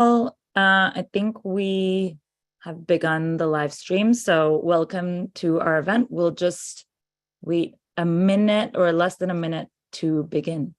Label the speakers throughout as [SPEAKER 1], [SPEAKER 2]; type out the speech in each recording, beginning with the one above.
[SPEAKER 1] Well, I think we have begun the live stream, so welcome to our event. We'll just wait a minute or less than a minute to begin.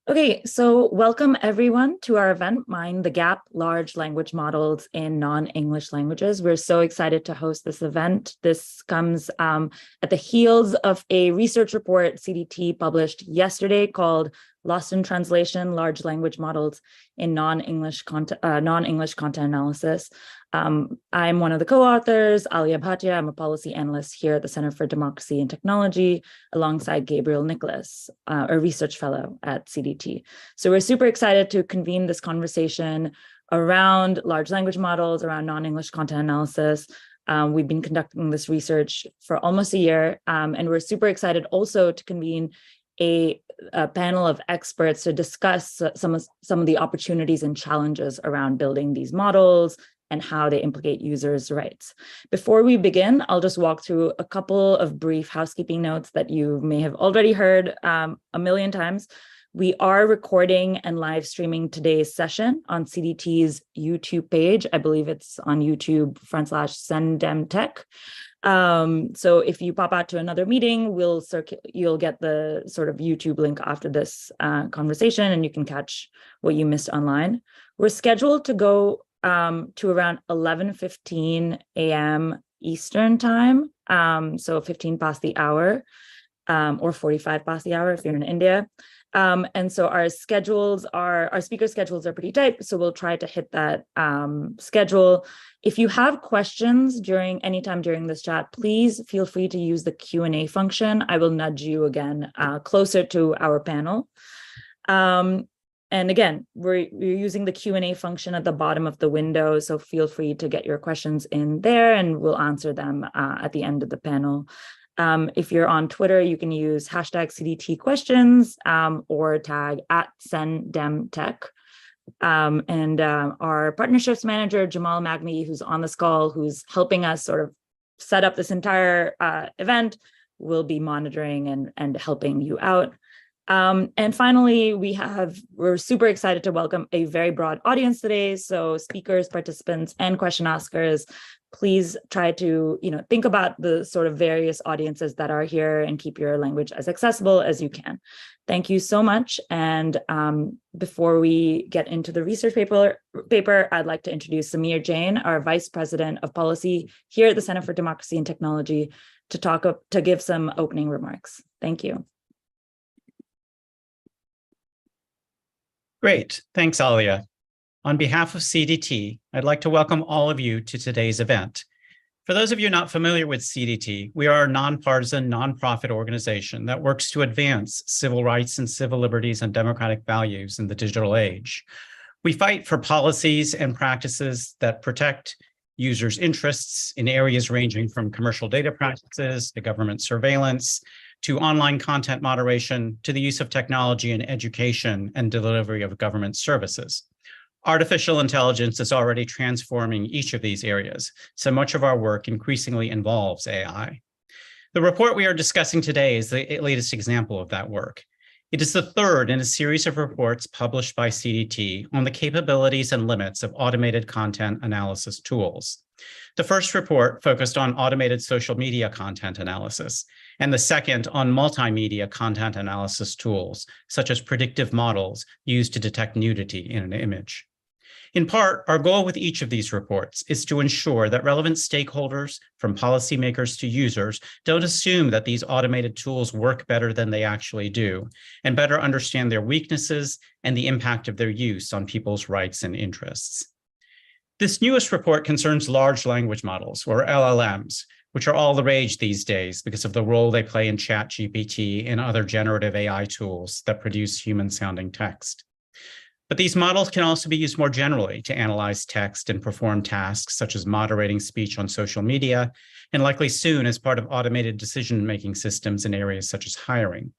[SPEAKER 1] Okay, so welcome everyone to our event, Mind the Gap, Large Language Models in Non-English Languages. We're so excited to host this event. This comes at the heels of a research report CDT published yesterday called Lost in Translation, Large Language Models in Non-English content analysis. I'm one of the co-authors, Alia Bhatia. I'm a policy analyst here at the Center for Democracy and Technology, alongside Gabriel Nicholas, a research fellow at CDT. So we're super excited to convene this conversation around large language models, around non-English content analysis. We've been conducting this research for almost a year, and we're super excited also to convene a panel of experts to discuss some of the opportunities and challenges around building these models and how they implicate users' rights. Before we begin, I'll just walk through a couple of brief housekeeping notes that you may have already heard a million times. We are recording and live streaming today's session on CDT's YouTube page. I believe it's on YouTube/SendDemTech. So if you pop out to another meeting, you'll get the sort of YouTube link after this conversation, and you can catch what you missed online. We're scheduled to go to around 11:15 a.m. Eastern time, so 15 past the hour, or 45 past the hour if you're in India. And so our speaker schedules are pretty tight, so we'll try to hit that schedule. If you have questions anytime during this chat, please feel free to use the Q&A function. I will nudge you again closer to our panel. And again, we're using the Q&A function at the bottom of the window, so feel free to get your questions in there and we'll answer them at the end of the panel. If you're on Twitter, you can use hashtag CDT questions or tag @SendDemTech. And our partnerships manager, Jamal Magmi, who's on this call, who's helping us sort of set up this entire event, will be monitoring and helping you out. And finally, we're super excited to welcome a very broad audience today. So speakers, participants, and question askers, please try to think about the sort of various audiences that are here and keep your language as accessible as you can. Thank you so much. And before we get into the research paper, I'd like to introduce Samir Jain, our Vice President of Policy here at the Center for Democracy and Technology, to give some opening remarks. Thank you.
[SPEAKER 2] Great, thanks, Aliya. On behalf of CDT, I'd like to welcome all of you to today's event. For those of you not familiar with CDT, we are a nonpartisan, nonprofit organization that works to advance civil rights and civil liberties and democratic values in the digital age. We fight for policies and practices that protect users' interests in areas ranging from commercial data practices to government surveillance, to online content moderation, to the use of technology in education and delivery of government services. Artificial intelligence is already transforming each of these areas, so much of our work increasingly involves AI. The report we are discussing today is the latest example of that work. It is the third in a series of reports published by CDT on the capabilities and limits of automated content analysis tools. The first report focused on automated social media content analysis, and the second on multimedia content analysis tools, such as predictive models used to detect nudity in an image. In part, our goal with each of these reports is to ensure that relevant stakeholders, from policymakers to users, don't assume that these automated tools work better than they actually do, and better understand their weaknesses and the impact of their use on people's rights and interests. This newest report concerns large language models, or LLMs, which are all the rage these days because of the role they play in ChatGPT and other generative AI tools that produce human-sounding text. But these models can also be used more generally to analyze text and perform tasks such as moderating speech on social media, and likely soon as part of automated decision-making systems in areas such as hiring.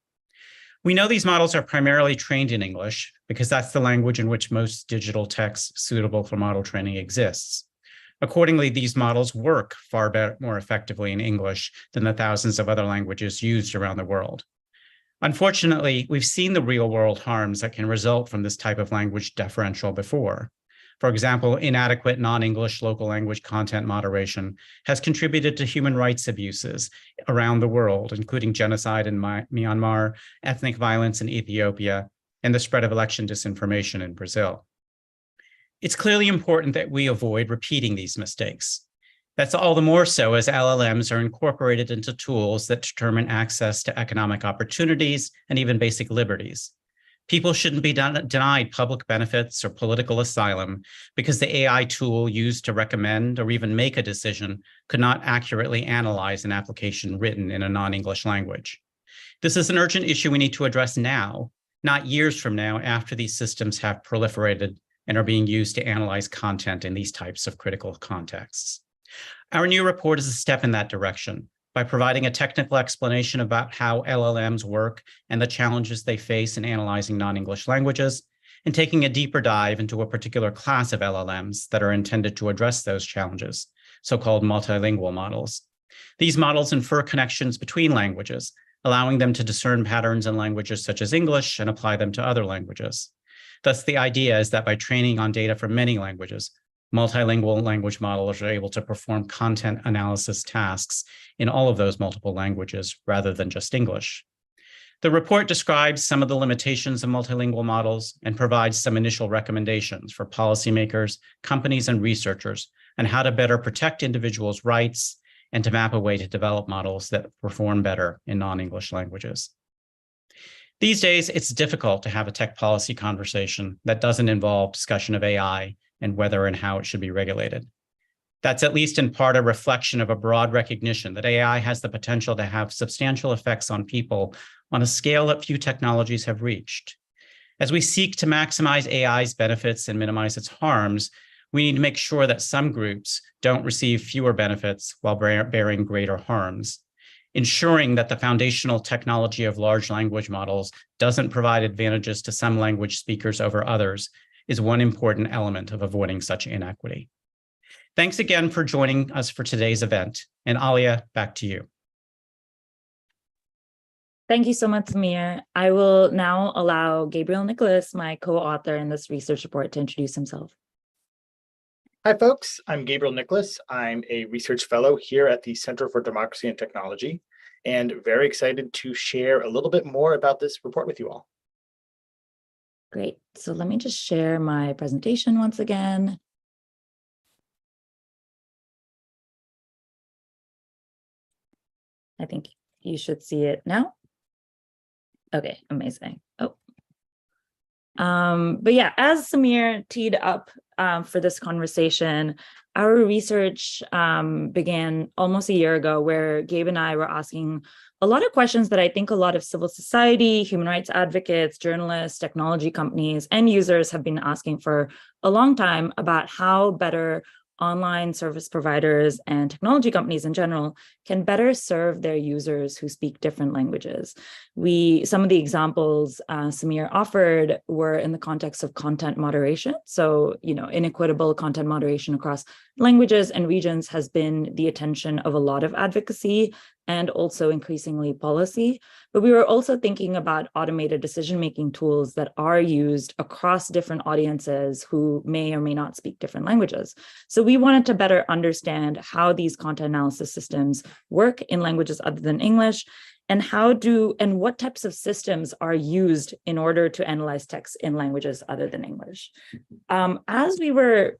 [SPEAKER 2] We know these models are primarily trained in English because that's the language in which most digital text suitable for model training exists. Accordingly, these models work far better, more effectively in English than the thousands of other languages used around the world. Unfortunately, we've seen the real-world harms that can result from this type of language differential before. For example, inadequate non-English local language content moderation has contributed to human rights abuses around the world, including genocide in Myanmar, ethnic violence in Ethiopia, and the spread of election disinformation in Brazil. It's clearly important that we avoid repeating these mistakes. That's all the more so as LLMs are incorporated into tools that determine access to economic opportunities and even basic liberties. People shouldn't be denied public benefits or political asylum because the AI tool used to recommend or even make a decision could not accurately analyze an application written in a non-English language. This is an urgent issue we need to address now, not years from now after these systems have proliferated and are being used to analyze content in these types of critical contexts. Our new report is a step in that direction by providing a technical explanation about how LLMs work and the challenges they face in analyzing non-English languages, and taking a deeper dive into a particular class of LLMs that are intended to address those challenges, so-called multilingual models. These models infer connections between languages, allowing them to discern patterns in languages such as English and apply them to other languages. Thus, the idea is that by training on data from many languages, multilingual language models are able to perform content analysis tasks in all of those multiple languages rather than just English. The report describes some of the limitations of multilingual models and provides some initial recommendations for policymakers, companies, and researchers on how to better protect individuals' rights and to map a way to develop models that perform better in non-English languages. These days, it's difficult to have a tech policy conversation that doesn't involve discussion of AI and whether and how it should be regulated. That's at least in part a reflection of a broad recognition that AI has the potential to have substantial effects on people on a scale that few technologies have reached. As we seek to maximize AI's benefits and minimize its harms, we need to make sure that some groups don't receive fewer benefits while bearing greater harms. Ensuring that the foundational technology of large language models doesn't provide advantages to some language speakers over others is one important element of avoiding such inequity. Thanks again for joining us for today's event. And Aliya, back to you.
[SPEAKER 1] Thank you so much, Samir. I will now allow Gabriel Nicholas, my co-author in this research report, to introduce himself.
[SPEAKER 3] Hi, folks. I'm Gabriel Nicholas. I'm a research fellow here at the Center for Democracy and Technology, and very excited to share a little bit more about this report with you all.
[SPEAKER 1] Great. So let me just share my presentation once again. I think you should see it now. Okay, amazing. Oh. But yeah, as Samir teed up for this conversation, our research began almost a year ago, where Gabe and I were asking a lot of questions that I think a lot of civil society, human rights advocates, journalists, technology companies, and users have been asking for a long time about how better online service providers and technology companies in general can better serve their users who speak different languages. Some of the examples Samir offered were in the context of content moderation. So, inequitable content moderation across languages and regions has been the attention of a lot of advocacy and also increasingly policy. But we were also thinking about automated decision-making tools that are used across different audiences who may or may not speak different languages. So we wanted to better understand how these content analysis systems work in languages other than English, and what types of systems are used in order to analyze text in languages other than English. As we were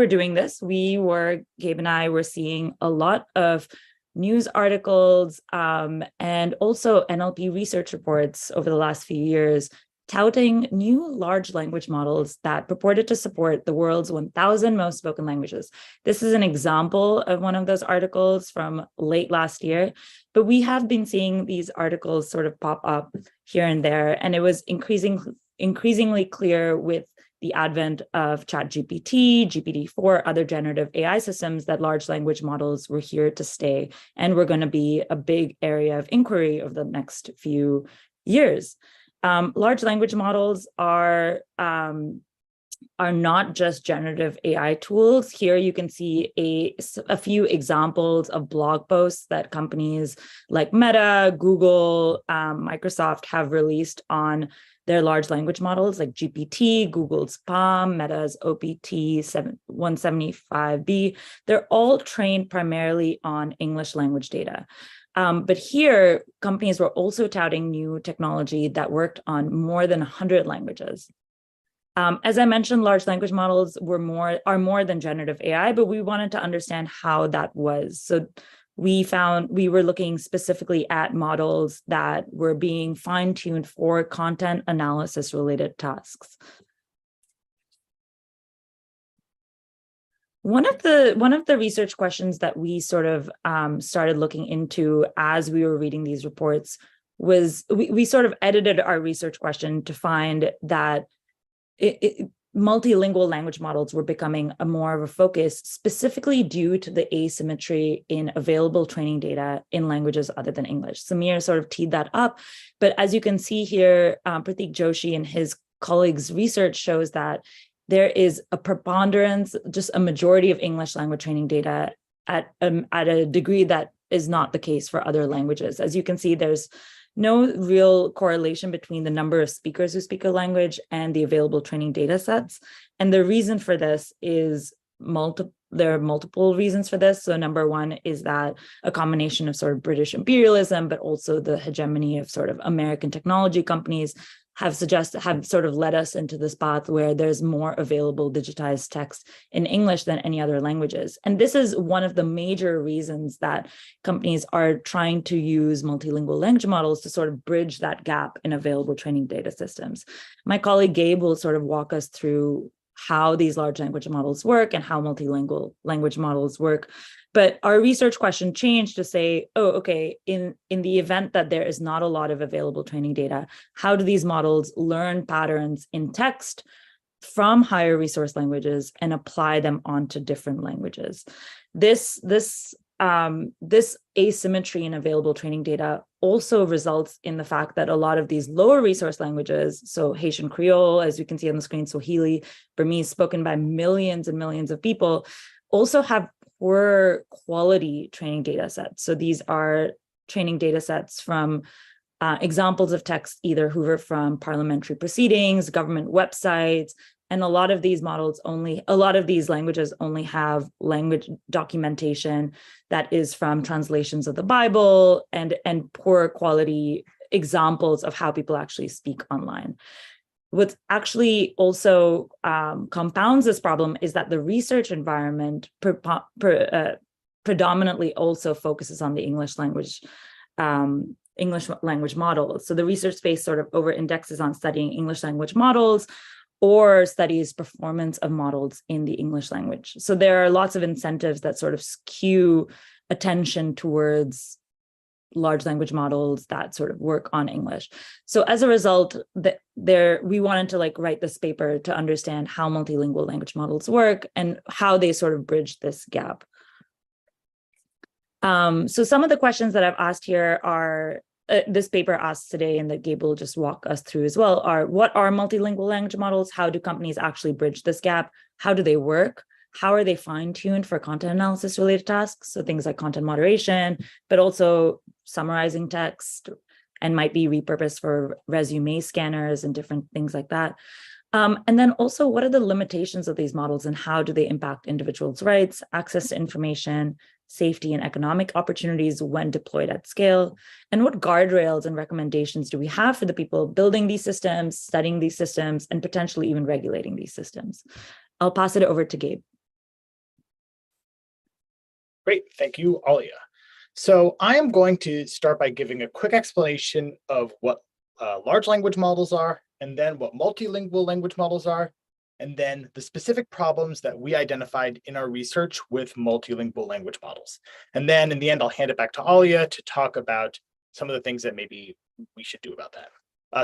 [SPEAKER 1] doing this, Gabe and I were seeing a lot of news articles and also NLP research reports over the last few years touting new large language models that purported to support the world's 1,000 most spoken languages. This is an example of one of those articles from late last year, but we have been seeing these articles sort of pop up here and there, and it was increasingly clear with the advent of ChatGPT, GPT-4, other generative AI systems, that large language models were here to stay and were going to be a big area of inquiry over the next few years. Large language models are not just generative AI tools. Here you can see a few examples of blog posts that companies like Meta, Google, Microsoft have released on their large language models like GPT, Google's PaLM, Meta's OPT 175B. They're all trained primarily on English language data. But here, companies were also touting new technology that worked on more than 100 languages. As I mentioned, large language models are more than generative AI, but we wanted to understand how that was. So we were looking specifically at models that were being fine-tuned for content analysis related tasks. One of the research questions that we sort of started looking into as we were reading these reports was we sort of edited our research question to find that multilingual language models were becoming more of a focus, specifically due to the asymmetry in available training data in languages other than English. Samir sort of teed that up, but as you can see here, Pratik Joshi and his colleagues' research shows that there is a preponderance, just a majority of English language training data at a degree that is not the case for other languages. As you can see, there's no real correlation between the number of speakers who speak a language and the available training data sets. And the reason for this is there are multiple reasons for this. So number one is that a combination of sort of British imperialism, but also the hegemony of sort of American technology companies have sort of led us into this path where there's more available digitized text in English than any other languages. And this is one of the major reasons that companies are trying to use multilingual language models to sort of bridge that gap in available training data systems. My colleague Gabe will sort of walk us through how these large language models work and how multilingual language models work. But our research question changed to say, oh, okay, in the event that there is not a lot of available training data, how do these models learn patterns in text from higher resource languages and apply them onto different languages? This asymmetry in available training data also results in the fact that a lot of these lower resource languages, so Haitian Creole, as you can see on the screen, Swahili, Burmese, spoken by millions and millions of people, also have poor quality training data sets. So these are training data sets from examples of text either hoovered from parliamentary proceedings, government websites, and a lot of these languages only have language documentation that is from translations of the Bible and poor quality examples of how people actually speak online. What actually also compounds this problem is that the research environment predominantly also focuses on the English language models. So the research space sort of over-indexes on studying English language models or studies performance of models in the English language. So there are lots of incentives that sort of skew attention towards large language models that sort of work on English. So as a result, we wanted to write this paper to understand how multilingual language models work and how they sort of bridge this gap. So some of the questions that I've asked here are, this paper asks today, and that Gabriel will just walk us through as well, are what are multilingual language models? How do companies actually bridge this gap? How do they work? How are they fine-tuned for content analysis related tasks? So things like content moderation, but also summarizing text, and might be repurposed for resume scanners and different things like that. And then also, what are the limitations of these models and how do they impact individuals' rights, access to information, safety, and economic opportunities when deployed at scale? And what guardrails and recommendations do we have for the people building these systems, studying these systems, and potentially even regulating these systems? I'll pass it over to Gabe.
[SPEAKER 3] Great, thank you, Alia. So I am going to start by giving a quick explanation of what large language models are, and then what multilingual language models are, and then the specific problems that we identified in our research with multilingual language models. And then in the end, I'll hand it back to Alia to talk about some of the things that maybe we should do about that.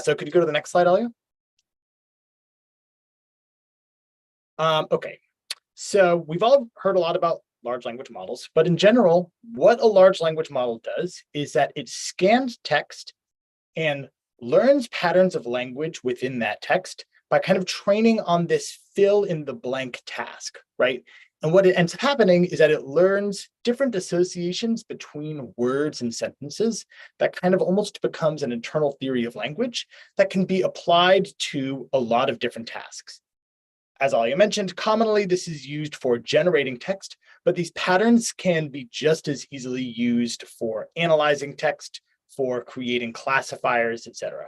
[SPEAKER 3] So could you go to the next slide, Alia? Okay, so we've all heard a lot about large language models, but in general, what a large language model does is that it scans text and learns patterns of language within that text by kind of training on this fill in the blank task, right? And what it ends up happening is that it learns different associations between words and sentences that kind of almost becomes an internal theory of language that can be applied to a lot of different tasks. As Alia mentioned, commonly this is used for generating text, but these patterns can be just as easily used for analyzing text, for creating classifiers, etc.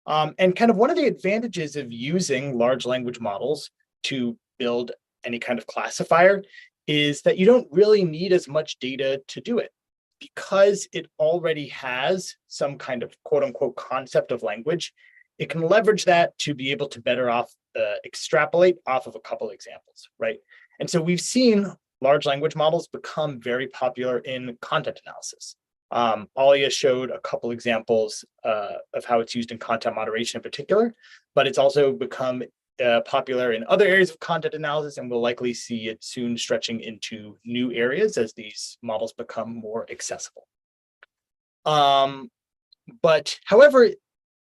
[SPEAKER 3] And kind of one of the advantages of using large language models to build any kind of classifier is that you don't really need as much data to do it because it already has some kind of quote unquote concept of language. It can leverage that to be able to better extrapolate off of a couple examples, right? And so we've seen large language models become very popular in content analysis. Alia showed a couple examples of how it's used in content moderation in particular, but it's also become popular in other areas of content analysis, and we'll likely see it soon stretching into new areas as these models become more accessible. But however,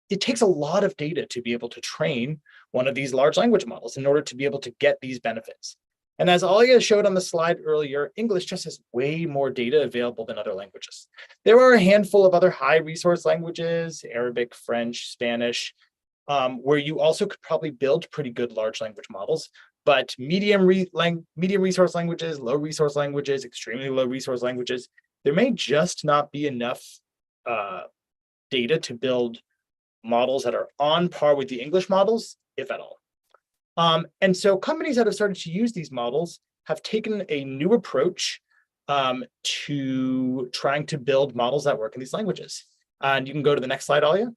[SPEAKER 3] it takes a lot of data to be able to train one of these large language models in order to be able to get these benefits. And as Alia showed on the slide earlier, English just has way more data available than other languages. There are a handful of other high resource languages, Arabic, French, Spanish, where you also could probably build pretty good large language models, but medium resource languages, low resource languages, extremely low resource languages, there may just not be enough data to build models that are on par with the English models, if at all. And so companies that have started to use these models have taken a new approach to trying to build models that work in these languages. And you can go to the next slide, Alia.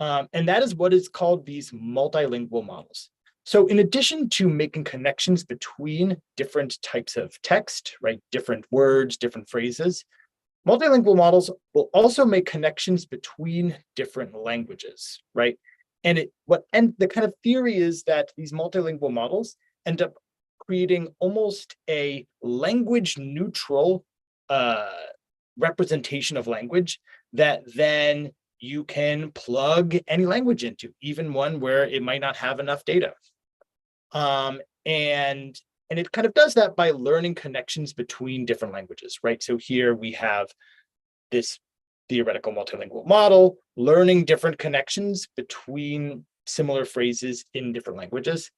[SPEAKER 3] And that is what is called these multilingual models. So in addition to making connections between different types of text, right, different words, different phrases, multilingual models will also make connections between different languages, right? And the kind of theory is that these multilingual models end up creating almost a language neutral representation of language that then you can plug any language into, even one where it might not have enough data. And it kind of does that by learning connections between different languages, right? So here we have this theoretical multilingual model, learning different connections between similar phrases in different languages.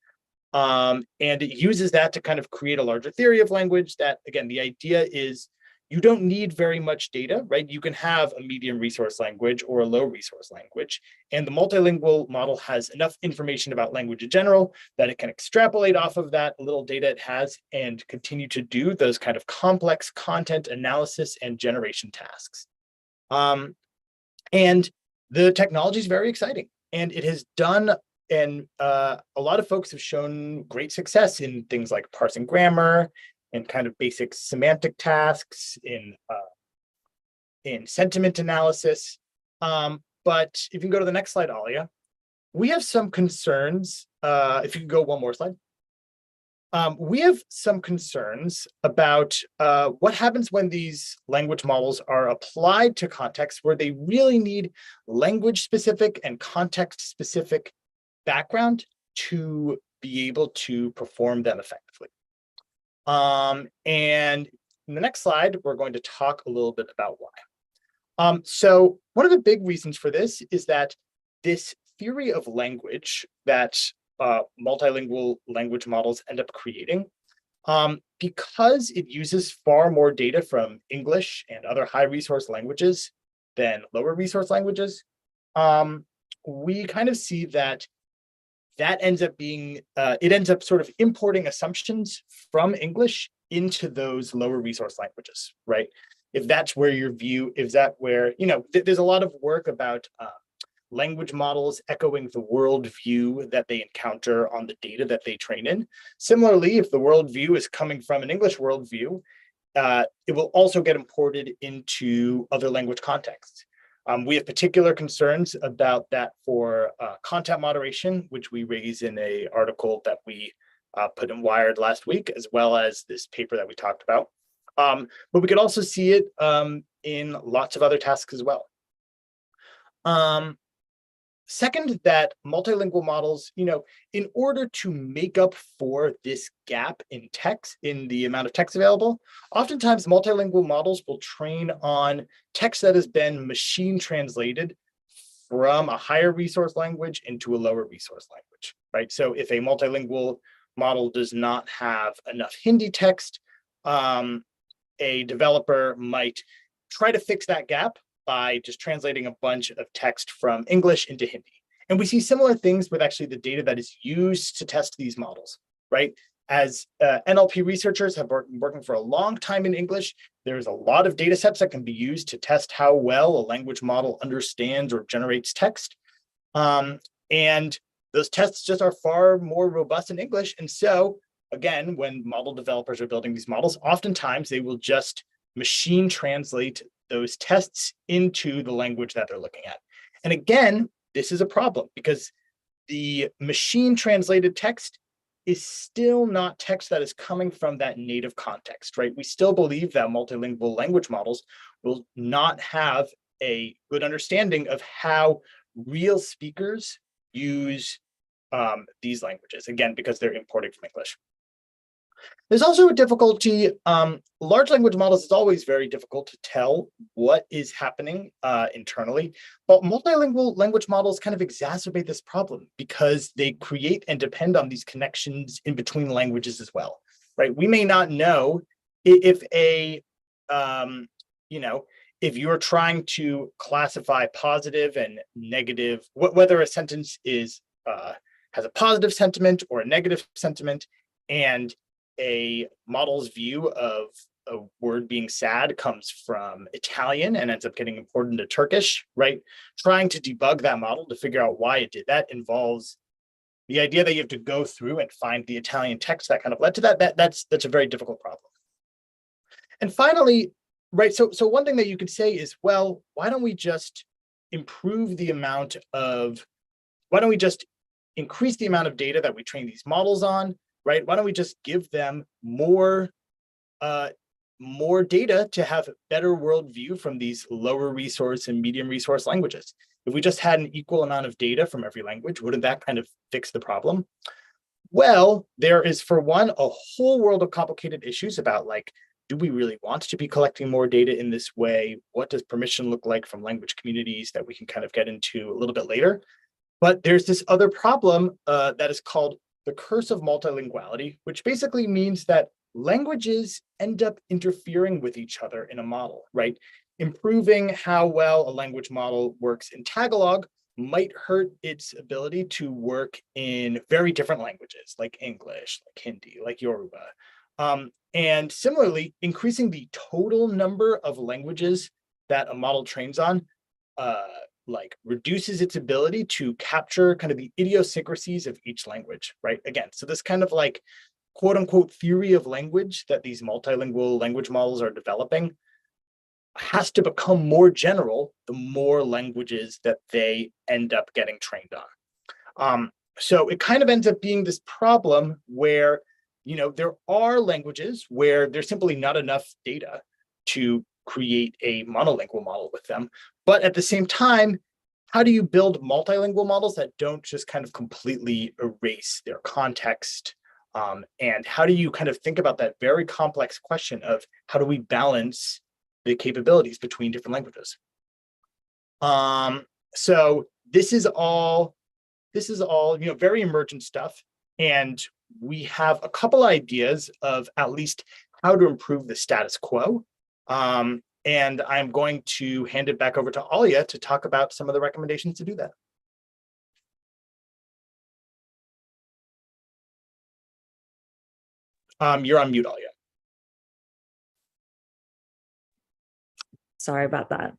[SPEAKER 3] And it uses that to kind of create a larger theory of language that, again, the idea is you don't need very much data, right? You can have a medium resource language or a low resource language. And the multilingual model has enough information about language in general that it can extrapolate off of that little data it has and continue to do those kind of complex content analysis and generation tasks. And the technology is very exciting, and it has done, and a lot of folks have shown great success in things like parsing grammar and kind of basic semantic tasks in sentiment analysis. But if you can go to the next slide, Alia, we have some concerns. If you can go one more slide. We have some concerns about what happens when these language models are applied to contexts where they really need language-specific and context-specific background to be able to perform them effectively. And in the next slide, we're going to talk a little bit about why. So one of the big reasons for this is that this theory of language that multilingual language models end up creating, because it uses far more data from English and other high resource languages than lower resource languages, we kind of see that ends up being, it ends up sort of importing assumptions from English into those lower resource languages, right? If that's where your view, is that where, there's a lot of work about language models echoing the worldview that they encounter on the data that they train in. Similarly, if the worldview is coming from an English worldview, it will also get imported into other language contexts. We have particular concerns about that for content moderation, which we raise in an article that we put in Wired last week, as well as this paper that we talked about. But we could also see it in lots of other tasks as well. Second, that multilingual models, in order to make up for this gap in text, in the amount of text available, oftentimes multilingual models will train on text that has been machine translated from a higher resource language into a lower resource language, right? So if a multilingual model does not have enough Hindi text, a developer might try to fix that gap by just translating a bunch of text from English into Hindi. And we see similar things with actually the data that is used to test these models, right? As NLP researchers have been working for a long time in English, there's a lot of data sets that can be used to test how well a language model understands or generates text. And those tests just are far more robust in English. And so, again, when model developers are building these models, oftentimes they will just machine translate those tests into the language that they're looking at. And again, this is a problem because the machine translated text is still not text that is coming from that native context, right? We still believe that multilingual language models will not have a good understanding of how real speakers use these languages, again, because they're imported from English. There's also a difficulty. Large language models is always very difficult to tell what is happening internally, but multilingual language models kind of exacerbate this problem because they create and depend on these connections in between languages as well, right? We may not know if if you're trying to classify positive and negative, whether a sentence is has a positive sentiment or a negative sentiment, and a model's view of a word being sad comes from Italian and ends up getting imported into Turkish, right? Trying to debug that model to figure out why it did that involves the idea that you have to go through and find the Italian text that kind of led to that. That's a very difficult problem. And finally, right, so one thing that you could say is, well, why don't we just increase the amount of data that we train these models on, right? Why don't we just give them more data to have a better worldview from these lower resource and medium resource languages? If we just had an equal amount of data from every language, wouldn't that kind of fix the problem? Well, there is, for one, a whole world of complicated issues about, like, do we really want to be collecting more data in this way? What does permission look like from language communities that we can kind of get into a little bit later? But there's this other problem that is called the curse of multilinguality, which basically means that languages end up interfering with each other in a model, right? Improving how well a language model works in Tagalog might hurt its ability to work in very different languages, like English, like Hindi, like Yoruba. And similarly, increasing the total number of languages that a model trains on reduces its ability to capture kind of the idiosyncrasies of each language, right? Again, so this kind of like quote unquote theory of language that these multilingual language models are developing has to become more general the more languages that they end up getting trained on. So it kind of ends up being this problem where, there are languages where there's simply not enough data to create a monolingual model with them. But at the same time, how do you build multilingual models that don't just kind of completely erase their context? And how do you kind of think about that very complex question of how do we balance the capabilities between different languages? So this is all very emergent stuff. And we have a couple ideas of at least how to improve the status quo. And I'm going to hand it back over to Aliya to talk about some of the recommendations to do that. You're on mute, Aliya.
[SPEAKER 1] Sorry about that.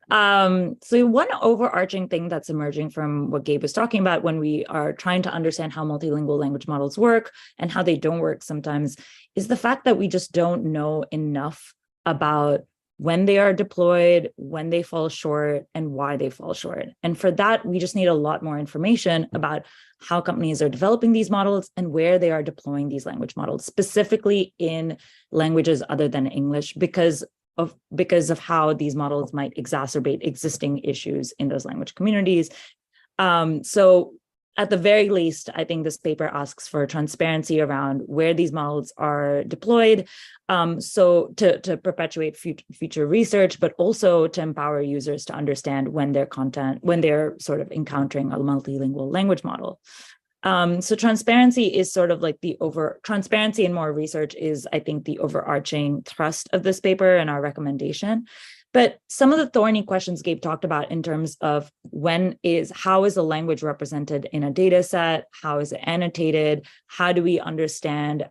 [SPEAKER 1] So one overarching thing that's emerging from what Gabe was talking about when we are trying to understand how multilingual language models work and how they don't work sometimes is the fact that we just don't know enough about when they are deployed, when they fall short, and why they fall short. And for that, we just need a lot more information about how companies are developing these models and where they are deploying these language models, specifically in languages other than English, because of how these models might exacerbate existing issues in those language communities. So at the very least, I think this paper asks for transparency around where these models are deployed, so to perpetuate future research, but also to empower users to understand when they're sort of encountering a multilingual language model. So transparency is sort of like transparency and more research is, I think, the overarching thrust of this paper and our recommendation. But some of the thorny questions Gabe talked about in terms of how is a language represented in a data set? How is it annotated? How do we understand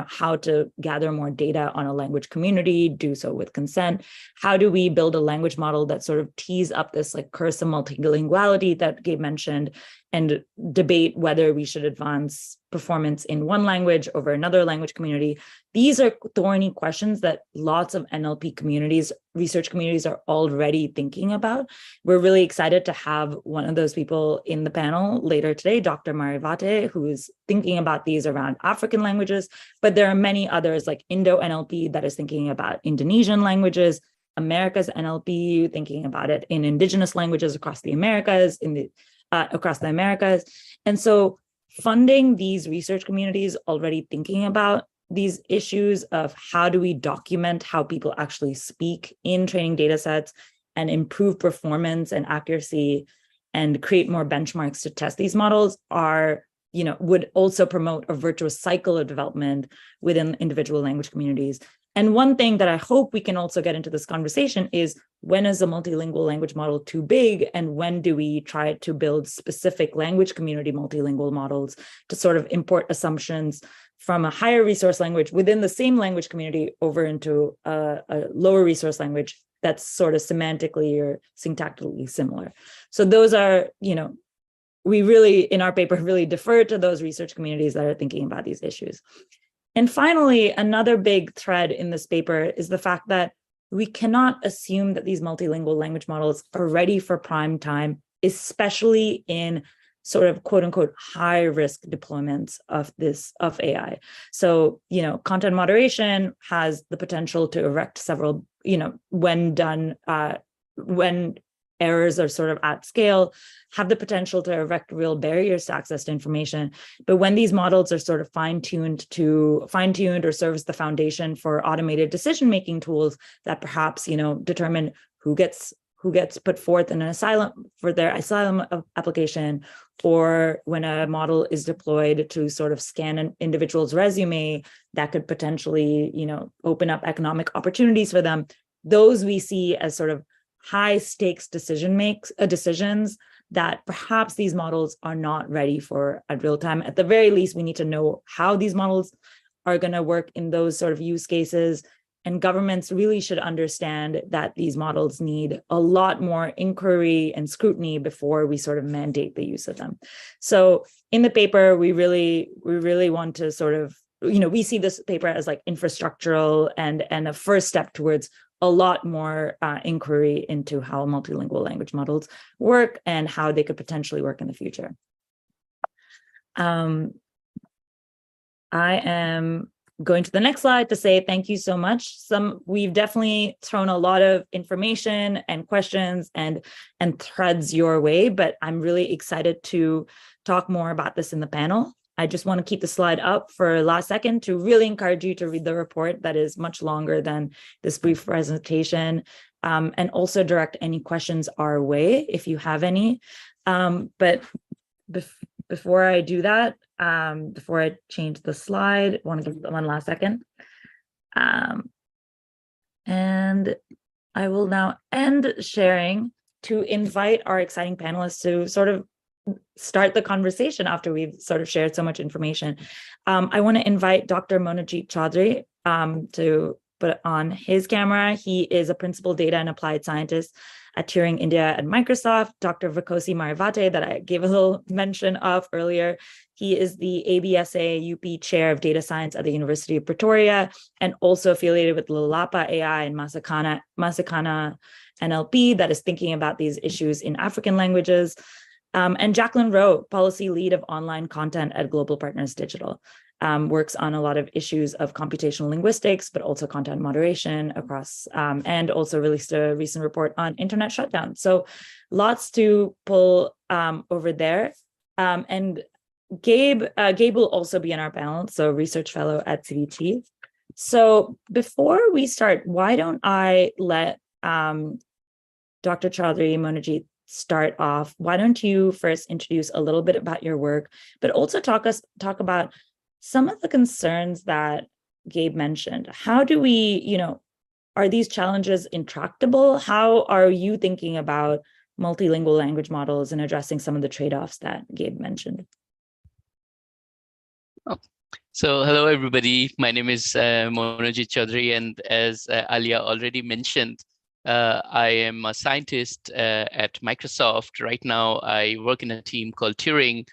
[SPEAKER 1] how to gather more data on a language community, do so with consent? How do we build a language model that sort of tees up this like curse of multilinguality that Gabe mentioned, and debate whether we should advance performance in one language over another language community? These are thorny questions that lots of NLP communities, research communities are already thinking about. We're really excited to have one of those people in the panel later today, Dr. Marivate, who is thinking about these around African languages, but there are many others like Indo-NLP that is thinking about Indonesian languages, America's NLP, thinking about it in indigenous languages across the Americas, And so funding these research communities already thinking about these issues of how do we document how people actually speak in training data sets and improve performance and accuracy and create more benchmarks to test these models would also promote a virtuous cycle of development within individual language communities. And one thing that I hope we can also get into this conversation is, when is a multilingual language model too big, and when do we try to build specific language community multilingual models to sort of import assumptions from a higher resource language within the same language community over into a lower resource language that's sort of semantically or syntactically similar. So those are, we really, in our paper, really defer to those research communities that are thinking about these issues. And finally, another big thread in this paper is the fact that we cannot assume that these multilingual language models are ready for prime time, especially in sort of quote unquote high risk deployments of AI. So, content moderation has the potential to erect several, when errors are sort of at scale, have the potential to erect real barriers to access to information. But when these models are sort of fine-tuned or serve as the foundation for automated decision-making tools that perhaps, determine who gets put forth in an asylum for their asylum application, or when a model is deployed to sort of scan an individual's resume that could potentially, open up economic opportunities for them, those we see as sort of high stakes decisions that perhaps these models are not ready for at real time. At the very least, we need to know how these models are going to work in those sort of use cases. And governments really should understand that these models need a lot more inquiry and scrutiny before we sort of mandate the use of them. So in the paper, we really want to sort of, we see this paper as like infrastructural and a first step towards a lot more inquiry into how multilingual language models work and how they could potentially work in the future. I am going to the next slide to say thank you so much. We've definitely thrown a lot of information and questions and threads your way, but I'm really excited to talk more about this in the panel. I just want to keep the slide up for a last second to really encourage you to read the report that is much longer than this brief presentation, and also direct any questions our way if you have any. But before I do that, before I change the slide, I want to give one last second. And I will now end sharing to invite our exciting panelists to sort of start the conversation after we've sort of shared so much information. I want to invite Dr. Monojit Choudhury to put on his camera. He is a principal data and applied scientist at Turing India at Microsoft. Dr. Vikosi Marivate, that I gave a little mention of earlier. He is the ABSA UP Chair of Data Science at the University of Pretoria, and also affiliated with Lalapa AI and Masakana NLP, that is thinking about these issues in African languages. And Jacqueline Rowe, policy lead of online content at Global Partners Digital, works on a lot of issues of computational linguistics, but also content moderation across, and also released a recent report on internet shutdown. So lots to pull over there. And Gabe will also be in our panel, so research fellow at CDT. So before we start, why don't I let Dr. Choudhury, Monojit, start off? Why don't you first introduce a little bit about your work, but also talk about some of the concerns that Gabe mentioned. How do we, are these challenges intractable? How are you thinking about multilingual language models and addressing some of the trade-offs that Gabe mentioned?
[SPEAKER 4] Oh. So hello, everybody. My name is Monojit Choudhury, and as Aliya already mentioned, I am a scientist at Microsoft. Right now, I work in a team called Turing,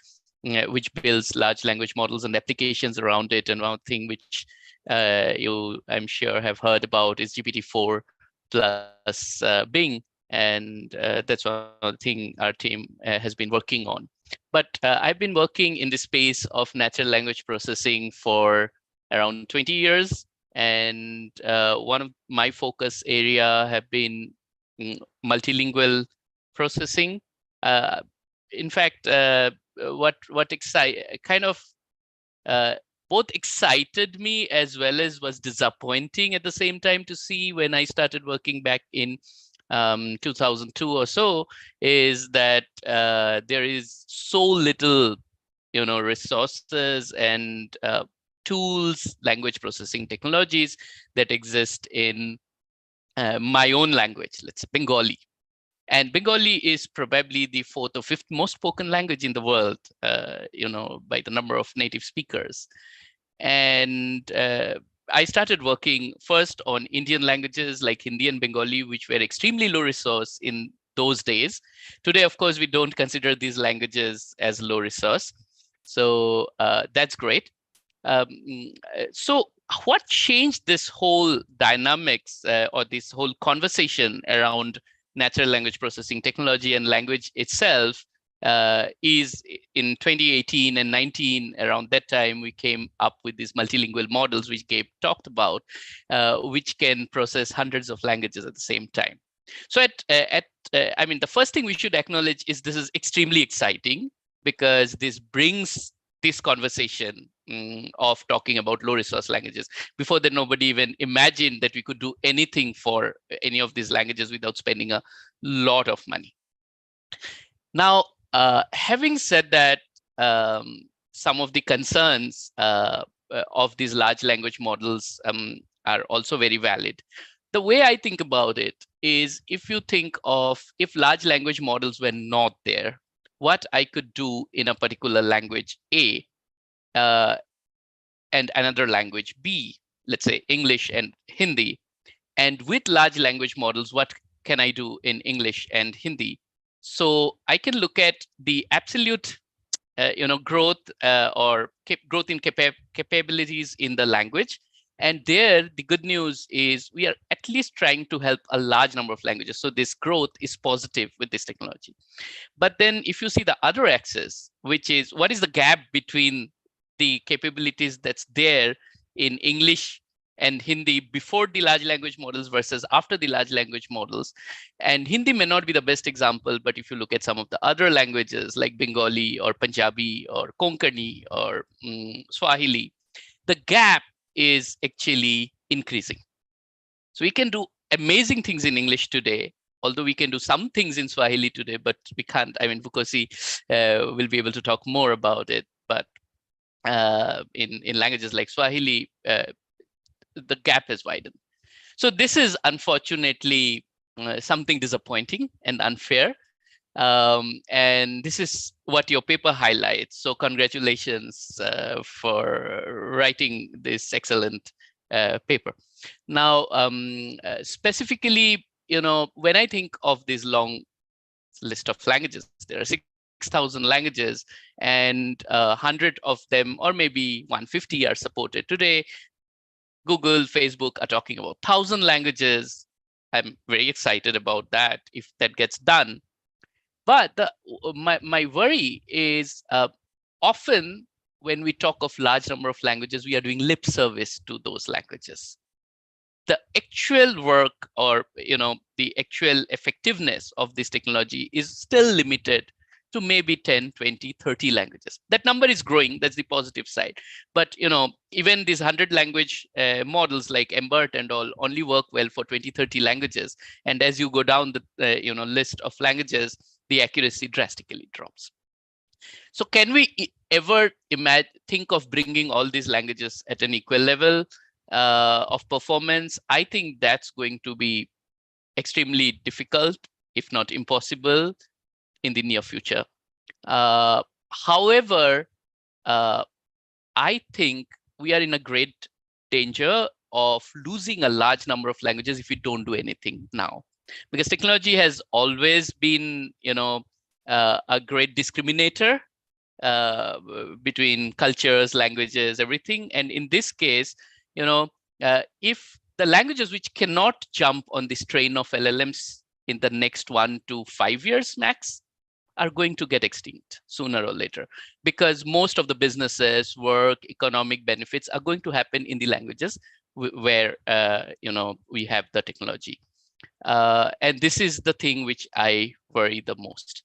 [SPEAKER 4] which builds large language models and applications around it. And one thing which you, I'm sure, have heard about is GPT-4 plus Bing. And that's one thing our team has been working on. But I've been working in the space of natural language processing for around 20 years. And one of my focus area have been multilingual processing. In fact, what both excited me as well as was disappointing at the same time to see when I started working back in 2002 or so, is that there is so little, resources and tools, language processing technologies that exist in my own language, let's say Bengali. And Bengali is probably the 4th or 5th most spoken language in the world, by the number of native speakers. And I started working first on Indian languages like Hindi and Bengali, which were extremely low resource in those days. Today, of course, we don't consider these languages as low resource. So that's great. So what changed this whole dynamics or this whole conversation around natural language processing technology and language itself is in 2018 and 19, around that time, we came up with these multilingual models, which Gabe talked about, which can process hundreds of languages at the same time. So the first thing we should acknowledge is this is extremely exciting, because this brings this conversation of talking about low resource languages. Before that, nobody even imagined that we could do anything for any of these languages without spending a lot of money. Now, having said that, some of the concerns of these large language models are also very valid. The way I think about it is, if you think of if large language models were not there, what I could do in a particular language A and another language B, let's say English and Hindi, and with large language models, what can I do in English and Hindi? So I can look at the absolute, growth or growth in capabilities in the language. And there, the good news is we are at least trying to help a large number of languages. So this growth is positive with this technology. But then if you see the other axis, which is what is the gap between the capabilities that's there in English and Hindi before the large language models versus after the large language models. And Hindi may not be the best example, but if you look at some of the other languages like Bengali or Punjabi or Konkani or Swahili, the gap is actually increasing. So we can do amazing things in English today, although we can do some things in Swahili today, but we can't. I mean, Vukosi will be able to talk more about it. But in languages like Swahili, the gap has widened. So this is unfortunately something disappointing and unfair. And this is what your paper highlights. So congratulations for writing this excellent paper. Now, specifically, when I think of this long list of languages, there are 6,000 languages, and 100 of them, or maybe 150, are supported today. Google, Facebook are talking about 1,000 languages. I'm very excited about that if that gets done. But my worry is often when we talk of large number of languages, we are doing lip service to those languages. The actual work, or the actual effectiveness of this technology is still limited to maybe 10, 20, 30 languages. That number is growing. That's the positive side. But even these 100 language models like MBERT and all only work well for 20, 30 languages. And as you go down the list of languages, the accuracy drastically drops. So can we ever think of bringing all these languages at an equal level of performance? I think that's going to be extremely difficult, if not impossible, in the near future. However, I think we are in a great danger of losing a large number of languages if we don't do anything now, because technology has always been, a great discriminator between cultures, languages, everything. And in this case, if the languages which cannot jump on this train of LLMs in the next 1 to 5 years max are going to get extinct sooner or later, because most of the businesses, work, economic benefits are going to happen in the languages where we have the technology. And this is the thing which I worry the most.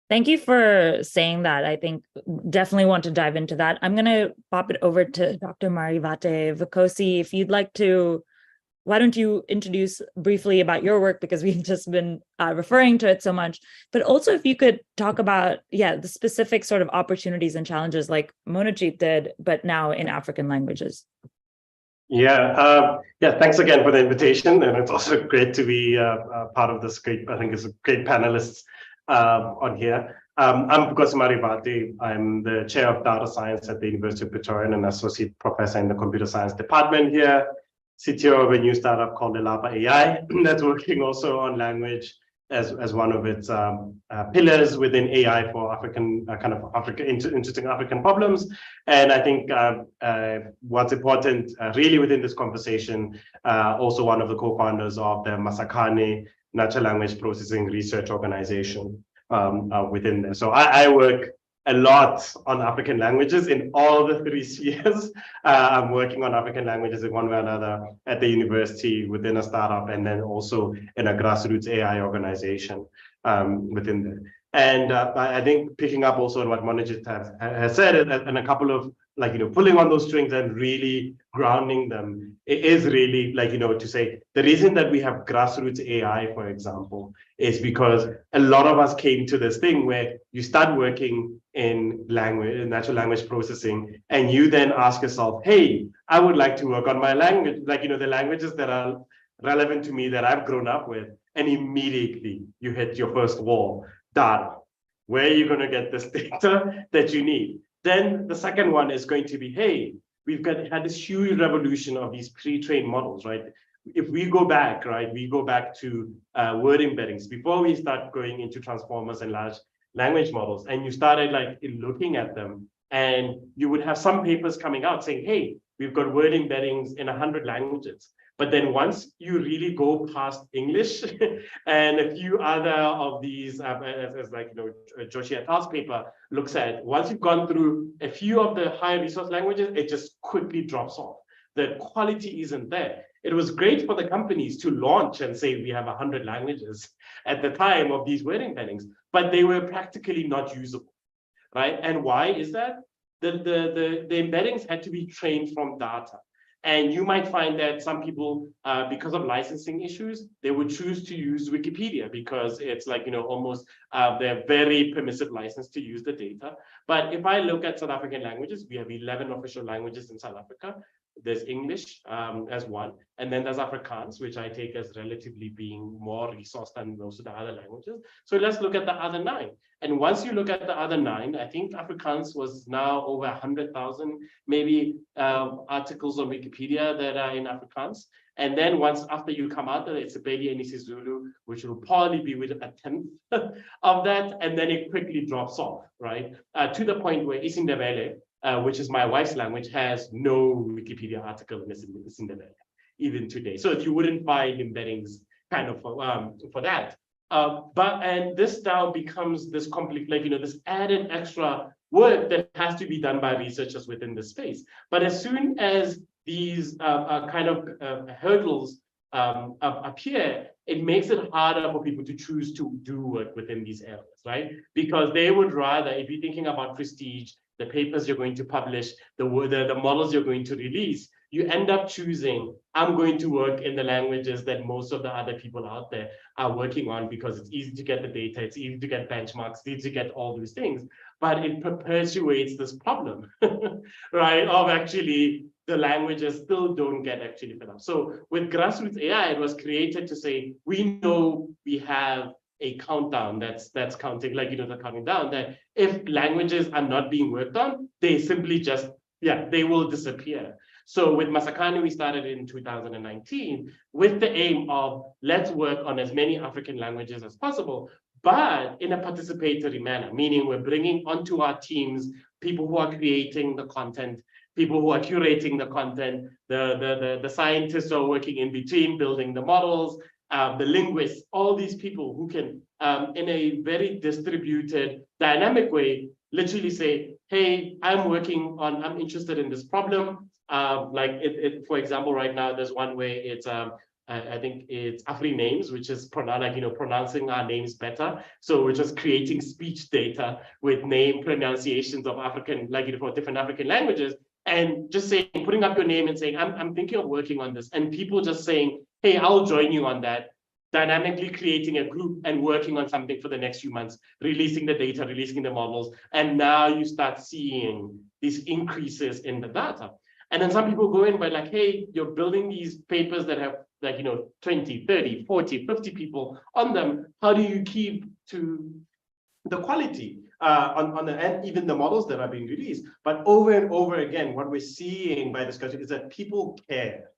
[SPEAKER 1] Thank you for saying that. I think definitely want to dive into that. I'm going to pop it over to Dr. Marivate Vikosi. If you'd like to, why don't you introduce briefly about your work, because we've just been referring to it so much, but also if you could talk about, the specific sort of opportunities and challenges like Monojit did, but now in African languages.
[SPEAKER 5] Thanks again for the invitation. And it's also great to be part of this great, I think it's a great panelists on here. I'm Vikosi Marivate. I'm the chair of data science at the University of Pretoria and an associate professor in the computer science department here. CTO of a new startup called Aliya AI that's working also on language as one of its pillars within AI for African interesting African problems. And I think what's important really within this conversation, also one of the co-founders of the Masakane Natural Language Processing Research Organization within there. So I work a lot on African languages in all the 3 spheres. I'm working on African languages in one way or another at the university, within a startup, and then also in a grassroots AI organization within there. And I think picking up also on what Monojit has said, and a couple of pulling on those strings and really grounding them, it is really to say the reason that we have grassroots AI, for example, is because a lot of us came to this thing where you start working in natural language processing, and you then ask yourself, hey, I would like to work on my language, the languages that are relevant to me that I've grown up with, and immediately you hit your first wall. Data. Where are you going to get this data that you need? Then the second one is going to be, hey, we've had this huge revolution of these pre-trained models, right? If we go back, we go back to word embeddings before we start going into transformers and large language models, and you started looking at them, and you would have some papers coming out saying, hey, we've got word embeddings in 100 languages. But then once you really go past English and a few other of these, as Joshi et al.'s paper looks at, once you've gone through a few of the high resource languages, it just quickly drops off. The quality isn't there. It was great for the companies to launch and say we have 100 languages at the time of these word embeddings, but they were practically not usable, right? And why is that? The embeddings had to be trained from data. And you might find that some people, because of licensing issues, they would choose to use Wikipedia because it's almost they're very permissive license to use the data. But if I look at South African languages, we have 11 official languages in South Africa. There's English as one, and then there's Afrikaans, which I take as relatively being more resourced than most of the other languages. So let's look at the other 9. And once you look at the other 9, I think Afrikaans was now over 100,000 maybe articles on Wikipedia that are in Afrikaans. And then once after you come out of it, it's Sepedi and isiZulu, which will probably be with a 10th of that, and then it quickly drops off, right? To the point where isiNdebele, which is my wife's language, has no Wikipedia article in isiNdebele, even today. So you wouldn't find embeddings kind of for that. And this now becomes this conflict, like, this added extra work that has to be done by researchers within the space. But as soon as these kind of hurdles appear, it makes it harder for people to choose to do work within these areas, right? Because they would rather, if you're thinking about prestige, the papers you're going to publish, the models you're going to release, you end up choosing, I'm going to work in the languages that most of the other people out there are working on, because it's easy to get the data, it's easy to get benchmarks, it's easy to get all these things, but it perpetuates this problem, right? Of actually, the languages still don't get actually fit up. So with grassroots AI, it was created to say, we know we have a countdown that's counting, like, the counting down, that if languages are not being worked on, they simply just, they will disappear. So with Masakani, we started in 2019 with the aim of, let's work on as many African languages as possible, but in a participatory manner, meaning we're bringing onto our teams people who are creating the content, people who are curating the content, the scientists who are working in between, building the models, the linguists, all these people who can, in a very distributed, dynamic way, literally say, hey, I'm interested in this problem. For example, right now, there's one way it's, I think it's Afri names, which is pronouncing our names better. So we're just creating speech data with name pronunciations of African, for different African languages, and just saying, putting up your name and saying, I'm thinking of working on this, and people just saying, hey, I'll join you on that, dynamically creating a group and working on something for the next few months, releasing the data, releasing the models, and now you start seeing these increases in the data. And then some people go in by like, hey, you're building these papers that have 20, 30, 40, 50 people on them. How do you keep to the quality and even the models that are being released? But over and over again, what we're seeing by discussion is that people care.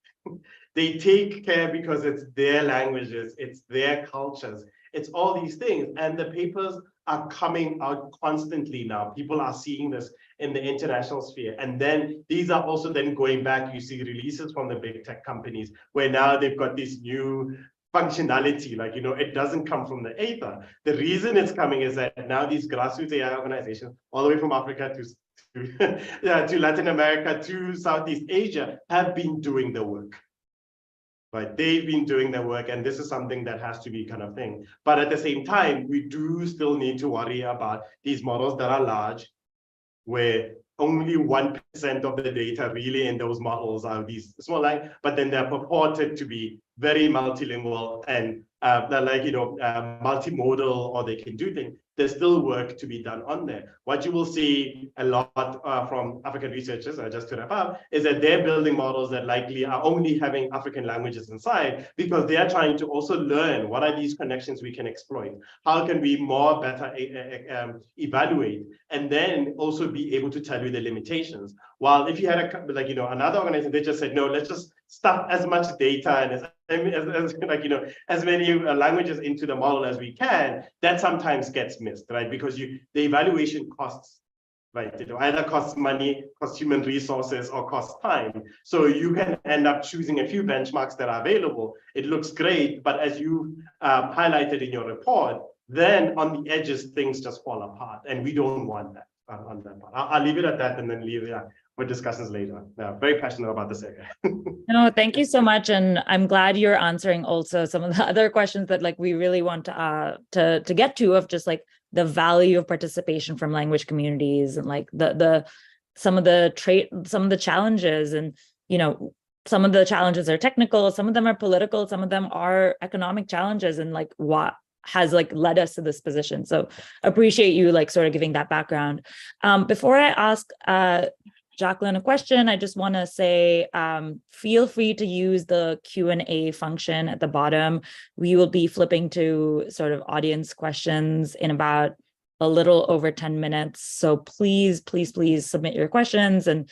[SPEAKER 5] They take care because it's their languages, it's their cultures, it's all these things. And the papers are coming out constantly now. People are seeing this in the international sphere. And then these are also then going back, you see releases from the big tech companies where now they've got this new functionality, it doesn't come from the ether. The reason it's coming is that now these grassroots AI organizations, all the way from Africa to Latin America to Southeast Asia, have been doing the work. Right? They've been doing their work, and this is something that has to be kind of thing. But at the same time, we do still need to worry about these models that are large, where only 1% of the data really in those models are these small, but then they're purported to be very multilingual and they're multimodal, or they can do things. There's still work to be done on there. What you will see a lot from African researchers, just to wrap up, is that they're building models that likely are only having African languages inside, because they are trying to also learn what are these connections we can exploit, how can we better evaluate, and then also be able to tell you the limitations. While if you had another organization, they just said, no, let's just stuff as much data and as many languages into the model as we can, that sometimes gets missed, right? Because the evaluation costs, right? Either costs money, costs human resources, or costs time. So you can end up choosing a few benchmarks that are available. It looks great, but as you highlighted in your report, then on the edges, things just fall apart, and we don't want that on that part. I'll leave it at that and then leave for discussions later. Very passionate about this area.
[SPEAKER 1] No, thank you so much. And I'm glad you're answering also some of the other questions that we really want to get to, of just the value of participation from language communities, and some of the challenges, and some of the challenges are technical, some of them are political, some of them are economic challenges, and what has led us to this position. So appreciate you sort of giving that background. Before I ask Jacqueline a question, I just want to say, feel free to use the Q&A function at the bottom. We will be flipping to sort of audience questions in about a little over 10 minutes. So please, please, please submit your questions. And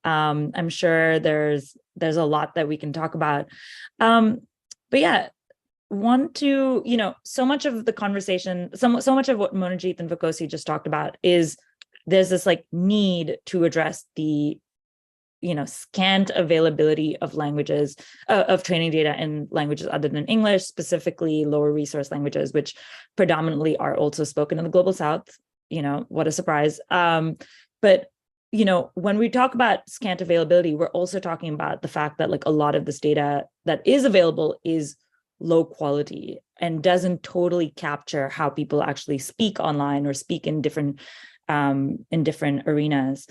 [SPEAKER 1] I'm sure there's a lot that we can talk about. But yeah, so much of the conversation, so much of what Monojit and Vukosi just talked about is there's this like need to address the, scant availability of languages, of training data in languages other than English, specifically lower resource languages, which predominantly are also spoken in the global South. What a surprise. But when we talk about scant availability, we're also talking about the fact that like a lot of this data that is available is low quality and doesn't totally capture how people actually speak online or speak in different arenas.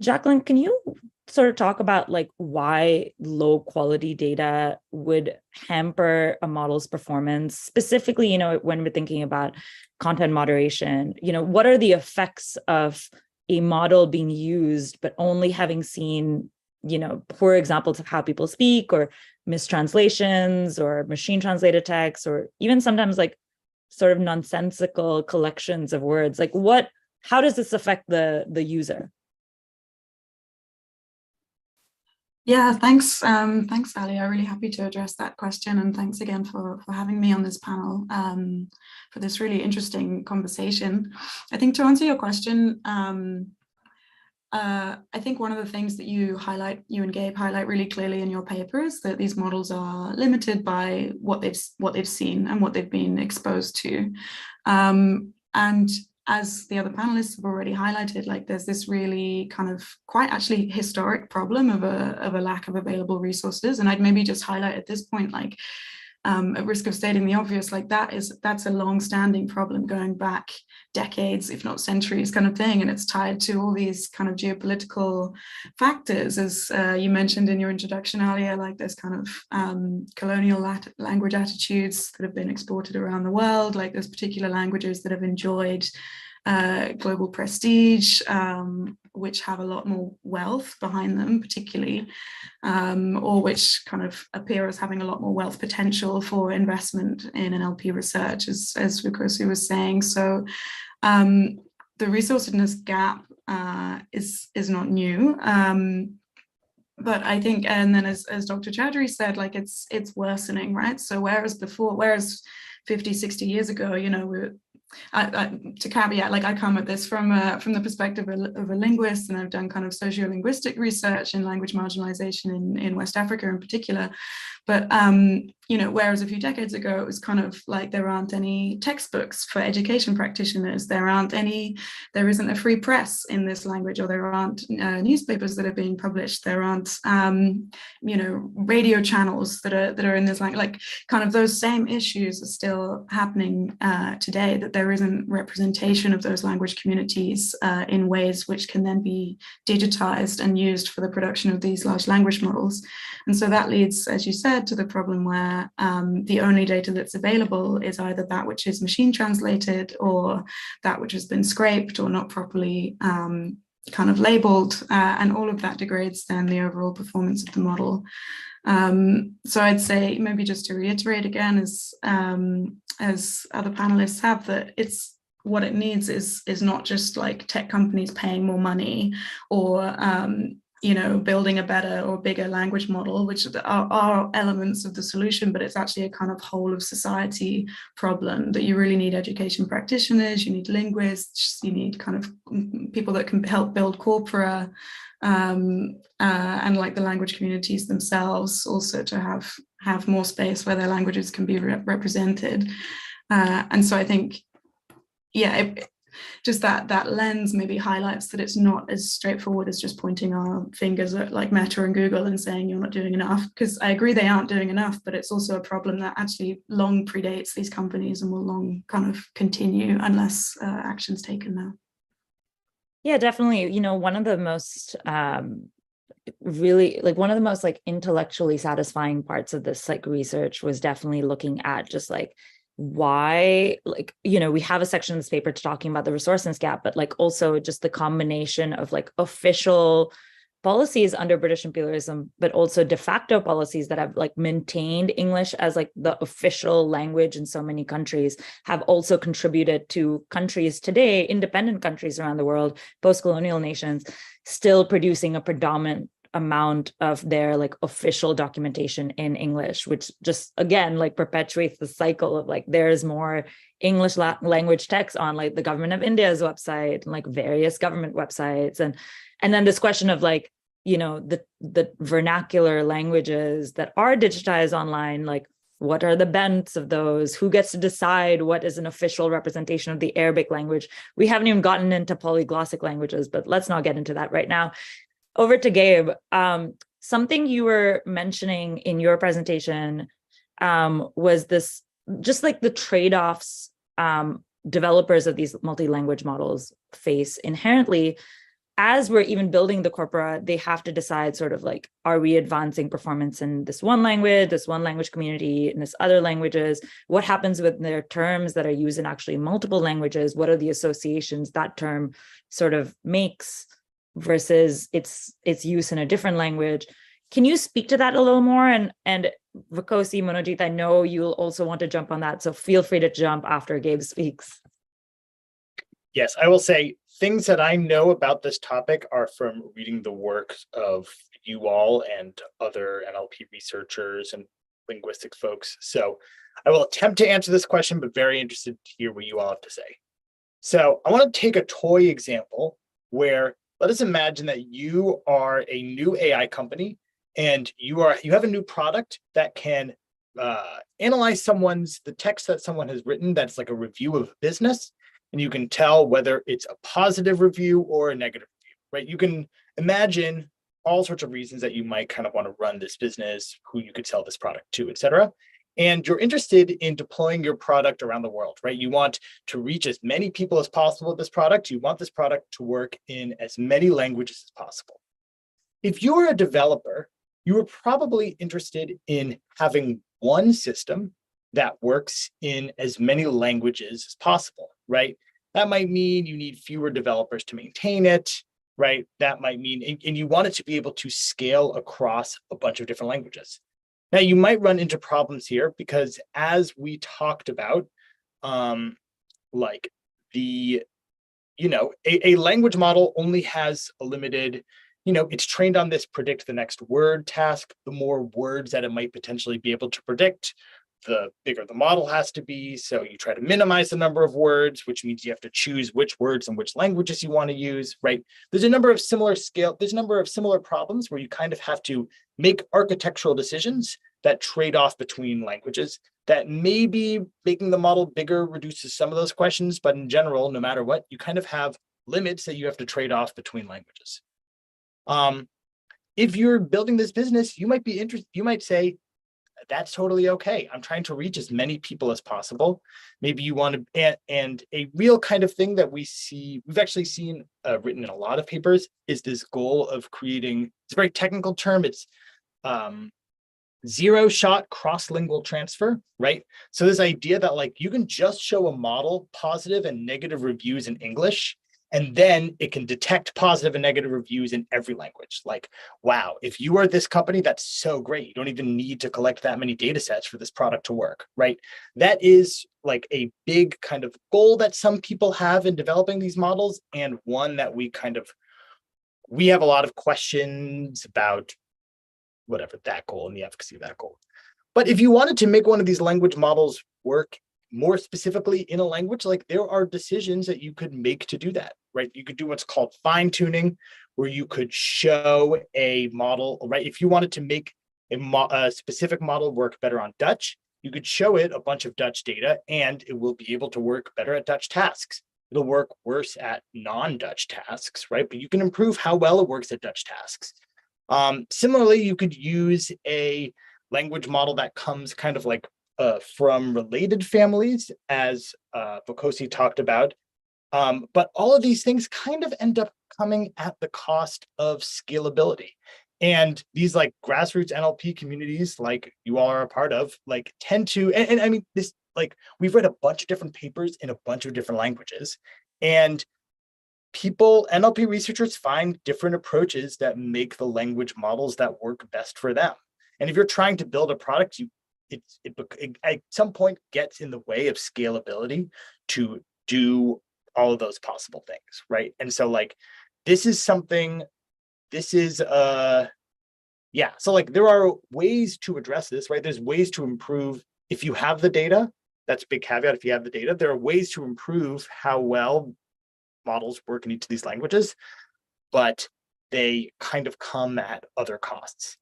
[SPEAKER 1] Jacqueline, can you sort of talk about like why low quality data would hamper a model's performance, specifically, when we're thinking about content moderation? What are the effects of a model being used, but only having seen, poor examples of how people speak, or mistranslations, or machine translated text, or even sometimes like sort of nonsensical collections of words? Like how does this affect the user?
[SPEAKER 6] Yeah, thanks, Alia. I'm really happy to address that question, and thanks again for having me on this panel for this really interesting conversation. I think to answer your question, I think one of the things that you and Gabe highlight really clearly in your paper is that these models are limited by what they've seen and what they've been exposed to, and as the other panelists have already highlighted, like there's this really kind of quite actually historic problem of a lack of available resources. And I'd maybe just highlight at this point, like at risk of stating the obvious, like that's a long-standing problem going back decades, if not centuries, kind of thing. And it's tied to all these kind of geopolitical factors, as you mentioned in your introduction, Aliya, like there's kind of colonial language attitudes that have been exported around the world, like there's particular languages that have enjoyed global prestige, which have a lot more wealth behind them, particularly, or which kind of appear as having a lot more wealth potential for investment in NLP research, as Vukosi was saying. So the resourcefulness gap is not new. But I think, and then as Dr. Choudhury said, like it's worsening, right? So whereas 50, 60 years ago, to caveat, like I come at this from the perspective of a linguist, and I've done kind of sociolinguistic research in language marginalization in West Africa in particular. But whereas a few decades ago it was kind of like there aren't any textbooks for education practitioners, there isn't a free press in this language, or there aren't newspapers that are being published, there aren't radio channels that are in this language. Like kind of those same issues are still happening today, that there isn't representation of those language communities in ways which can then be digitized and used for the production of these large language models. And so that leads, as you said, to the problem where the only data that's available is either that which is machine translated, or that which has been scraped or not properly kind of labeled, and all of that degrades then the overall performance of the model. So I'd say, maybe just to reiterate again, as other panelists have, that it's what it needs is not just like tech companies paying more money, or building a better or bigger language model, which are elements of the solution, but it's actually a kind of whole of society problem, that you really need education practitioners, you need linguists, you need kind of people that can help build corpora, and like the language communities themselves also to have more space where their languages can be represented. And so I think, yeah, just that lens maybe highlights that it's not as straightforward as just pointing our fingers at like Meta and Google and saying you're not doing enough, because I agree they aren't doing enough, but it's also a problem that actually long predates these companies and will long kind of continue unless action's taken now.
[SPEAKER 1] Yeah, definitely. One of the most really, like one of the most like intellectually satisfying parts of this like research was definitely looking at just like why, like, we have a section in this paper talking about the resourcefulness gap, but like also just the combination of like official policies under British imperialism, but also de facto policies that have like maintained English as like the official language in so many countries, have also contributed to countries today, independent countries around the world, post-colonial nations, still producing a predominant amount of their like official documentation in English, which just again like perpetuates the cycle of like there's more English language text on like the government of India's website and like various government websites, and then this question of like the vernacular languages that are digitized online, like what are the bents of those, who gets to decide what is an official representation of the Arabic language. We haven't even gotten into polyglossic languages, but let's not get into that right now. Over to Gabe. Something you were mentioning in your presentation was this, just like the trade-offs developers of these multi-language models face inherently. As we're even building the corpora, they have to decide sort of like, are we advancing performance in this one language community, in this other languages? What happens with their terms that are used in actually multiple languages? What are the associations that term sort of makes versus its use in a different language? Can you speak to that a little more? And Vikosi, Monojit, I know you'll also want to jump on that, so feel free to jump after Gabe speaks.
[SPEAKER 3] Yes, I will say things that I know about this topic are from reading the work of you all and other NLP researchers and linguistic folks. So I will attempt to answer this question, but very interested to hear what you all have to say. So I want to take a toy example where, let us imagine that you are a new AI company and you have a new product that can analyze the text that someone has written that's like a review of a business, and you can tell whether it's a positive review or a negative review, right? You can imagine all sorts of reasons that you might kind of want to run this business, who you could sell this product to, et cetera. And you're interested in deploying your product around the world, right? You want to reach as many people as possible with this product. You want this product to work in as many languages as possible. If you are a developer, you are probably interested in having one system that works in as many languages as possible, right? That might mean you need fewer developers to maintain it, right? That might mean, and you want it to be able to scale across a bunch of different languages. Now, you might run into problems here because, as we talked about, like a language model only has a limited, it's trained on this predict the next word task. The more words that it might potentially be able to predict, the bigger the model has to be. So you try to minimize the number of words, which means you have to choose which words and which languages you want to use, right? There's a number of similar problems where you kind of have to make architectural decisions that trade off between languages. That maybe making the model bigger reduces some of those questions, but in general, no matter what, you kind of have limits that you have to trade off between languages. If you're building this business, you might be interested, you might say, that's totally okay. I'm trying to reach as many people as possible. Maybe you want to, and a real kind of thing that we've actually seen written in a lot of papers is this goal of creating, it's a very technical term, it's zero-shot cross-lingual transfer, right? So this idea that like you can just show a model positive and negative reviews in English, and then it can detect positive and negative reviews in every language. Like, wow, if you are this company, that's so great. You don't even need to collect that many data sets for this product to work, right? That is like a big kind of goal that some people have in developing these models, and one that we have a lot of questions about whatever that goal and the efficacy of that goal. But if you wanted to make one of these language models work more specifically in a language, like there are decisions that you could make to do that, right? You could do what's called fine tuning, where you could show a model, right? If you wanted to make a specific model work better on Dutch, you could show it a bunch of Dutch data and it will be able to work better at Dutch tasks. It'll work worse at non-Dutch tasks, right? But you can improve how well it works at Dutch tasks. Similarly, you could use a language model that comes kind of like from related families, as Vikosi talked about. But all of these things kind of end up coming at the cost of scalability. And these like grassroots NLP communities, like you all are a part of, like tend to, and I mean, this like we've read a bunch of different papers in a bunch of different languages, and NLP researchers find different approaches that make the language models that work best for them. And if you're trying to build a product, it at some point gets in the way of scalability to do all of those possible things, right? And so like, so like there are ways to address this, right? There's ways to improve if you have the data. That's a big caveat. If you have the data, there are ways to improve how well models work in each of these languages, but they kind of come at other costs.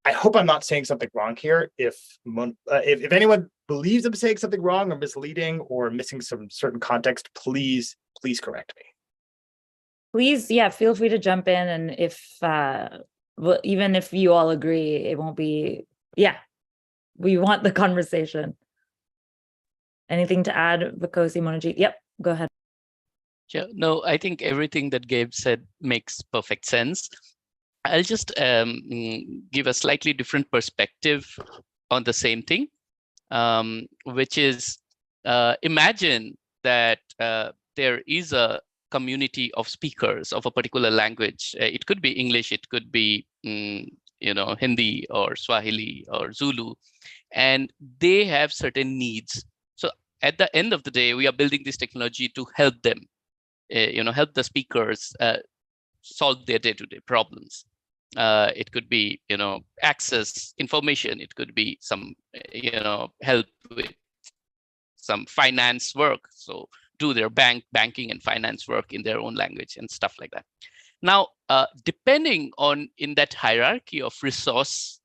[SPEAKER 3] I hope I'm not saying something wrong here. If anyone believes I'm saying something wrong or misleading or missing some certain context, please correct me.
[SPEAKER 1] Please, yeah, feel free to jump in, and if even if you all agree, it won't be, yeah, we want the conversation. Anything to add, Vikosi, Monojit? Yep, go ahead.
[SPEAKER 4] Yeah, no, I think everything that Gabe said makes perfect sense. I'll just give a slightly different perspective on the same thing, which is imagine that there is a community of speakers of a particular language. It could be English, it could be Hindi or Swahili or Zulu, and they have certain needs. So at the end of the day, we are building this technology to help them, help the speakers solve their day-to-day problems. It could be, access information. It could be some, help with some finance work. So do their banking and finance work in their own language and stuff like that. Now, depending on in that hierarchy of resource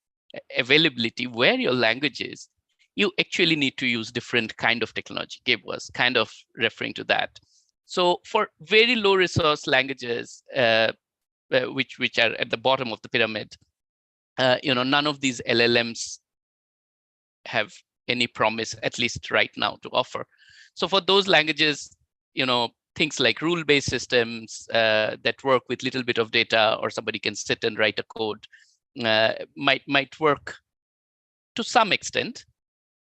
[SPEAKER 4] availability, where your language is, you actually need to use different kind of technology. Gabe was kind of referring to that. So for very low resource languages, which are at the bottom of the pyramid, none of these LLMs have any promise, at least right now, to offer. So for those languages, things like rule-based systems that work with little bit of data, or somebody can sit and write a code, might work to some extent,